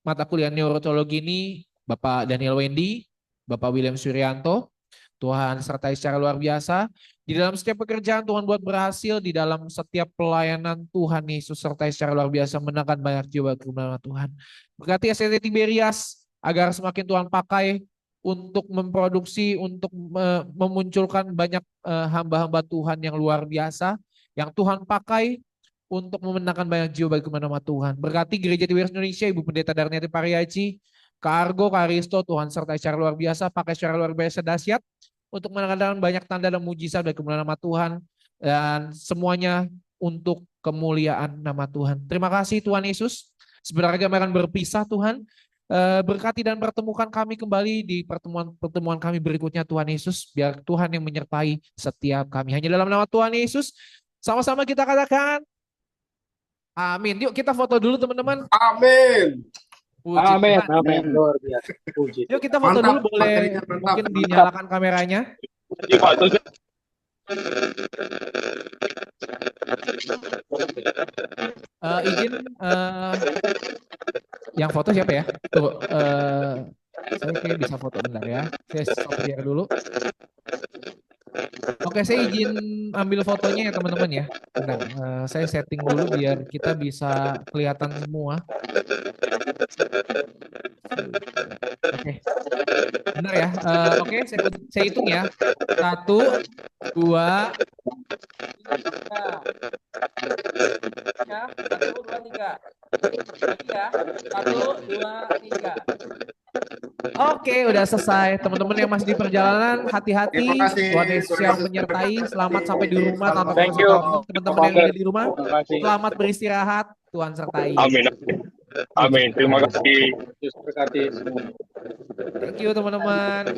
mata kuliah neurologi ini, Bapak Daniel Wendy, Bapak William Suryanto. Tuhan sertai secara luar biasa. Di dalam setiap pekerjaan Tuhan buat berhasil, di dalam setiap pelayanan Tuhan Yesus sertai secara luar biasa menangkan banyak jiwa kebenaran Tuhan. Berkati STT Tiberias agar semakin Tuhan pakai untuk memproduksi, untuk memunculkan banyak hamba-hamba Tuhan yang luar biasa, yang Tuhan pakai untuk memenangkan banyak jiwa bagi kemenangan Tuhan. Berkati Gereja Tiberias Indonesia, Ibu Pendeta Darniati Pariaci, Kak Argo, Kak Aristo, Tuhan sertai secara luar biasa, pakai secara luar biasa dahsyat untuk menandakan banyak tanda dan mujizat bagi kemenangan nama Tuhan, dan semuanya untuk kemuliaan nama Tuhan. Terima kasih Tuhan Yesus. Sebenarnya kami akan berpisah Tuhan. Berkati dan pertemukan kami kembali di pertemuan kami berikutnya Tuhan Yesus. Biar Tuhan yang menyertai setiap kami. Hanya dalam nama Tuhan Yesus. Sama-sama kita katakan amin. Yuk kita foto dulu teman-teman. Amin. Puji Amin, Tuhan. amin, luar biasa. Puji. Yuk kita foto dulu, boleh mungkin dinyalakan kameranya. Izin yang foto siapa ya? Tuh, saya kayak bisa foto bentar ya. Saya stop share dulu. Oke, saya izin ambil fotonya ya teman-teman ya. Bentar, saya setting dulu biar kita bisa kelihatan semua. Oke, benar ya. Oke, saya hitung ya. 1, 2, 3. Ya, 1, 2, 3. Lagi ya. 1, 2, 3. Oke, udah selesai. Teman-teman yang masih di perjalanan, hati-hati. Terima kasih. Tuhan Yesus yang menyertai. Selamat sampai di rumah tanpa Thank you. persoalan. Teman-teman yang ada di rumah, Terima kasih. selamat beristirahat. Tuhan sertai. Amin. Amin. Terima kasih. Yesus berkati semua. Thank you teman-teman.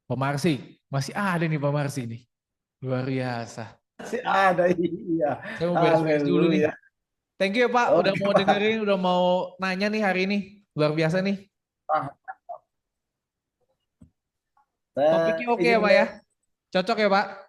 Pak Marsi, masih ada nih Pak Marsi nih. Luar biasa. Masih ada, iya. Saya mau beres-beres dulu nih. Haleluya. Thank you ya Pak, udah Oke, mau Pak. dengerin, udah mau nanya nih hari ini. Luar biasa nih. Ah, saya Topiknya oke ya izin Pak ya? Cocok ya Pak?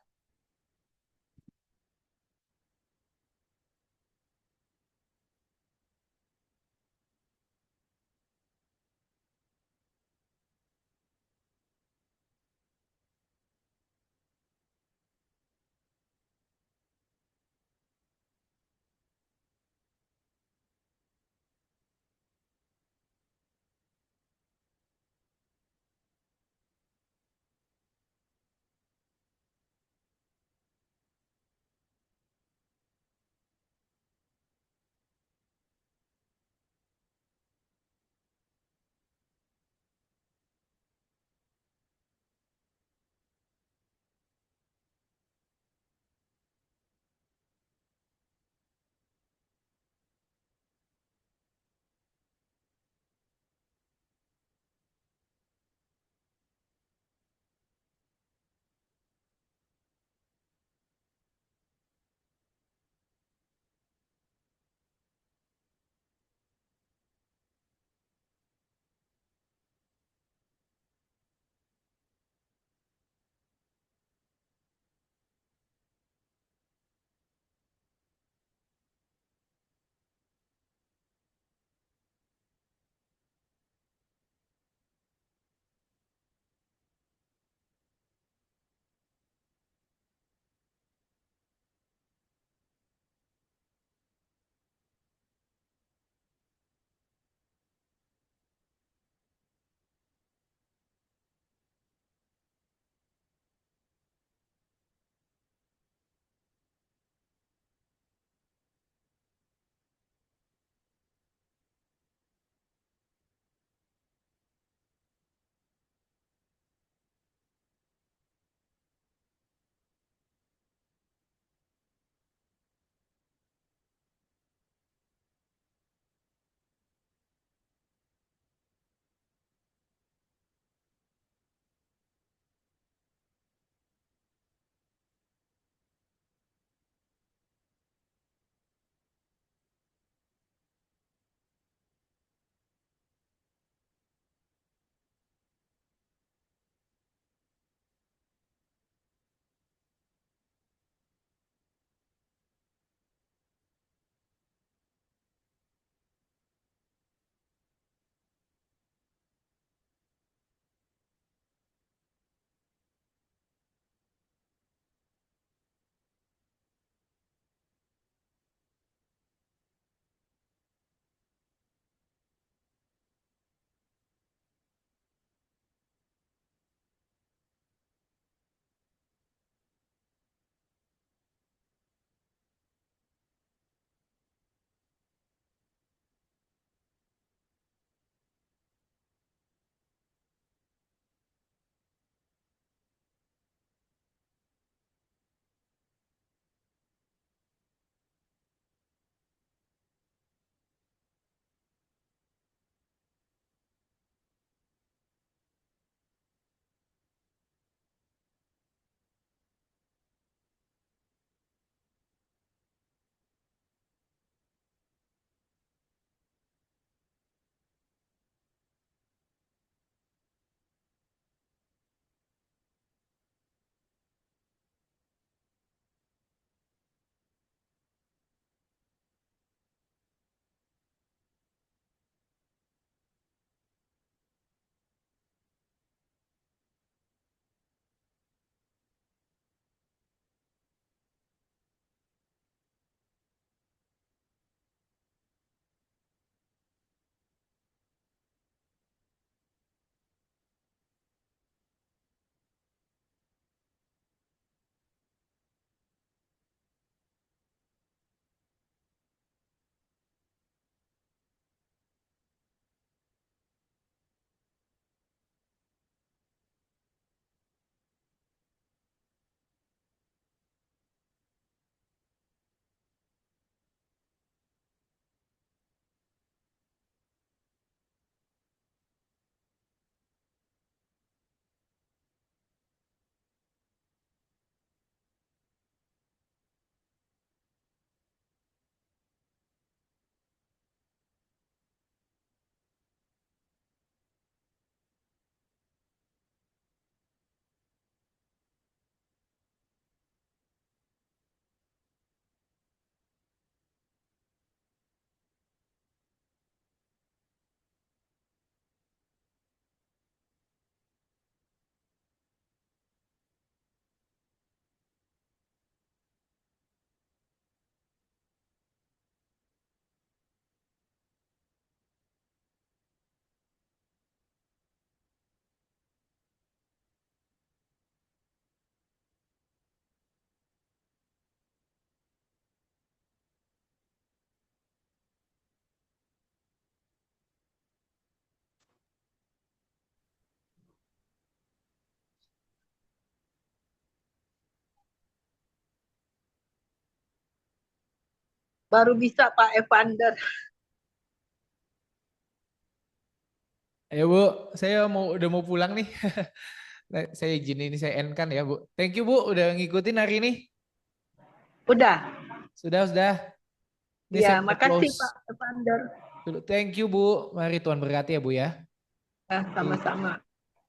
Baru bisa Pak Evander. Ayo Bu, saya udah mau pulang nih. Saya izin ini saya end kan ya Bu. Thank you Bu udah ngikutin hari ini. Udah. Sudah. Ini Ya, saya mau makasih close Pak Evander. dulu. Thank you Bu. Mari Tuhan berkati ya Bu ya. Ya, sama-sama.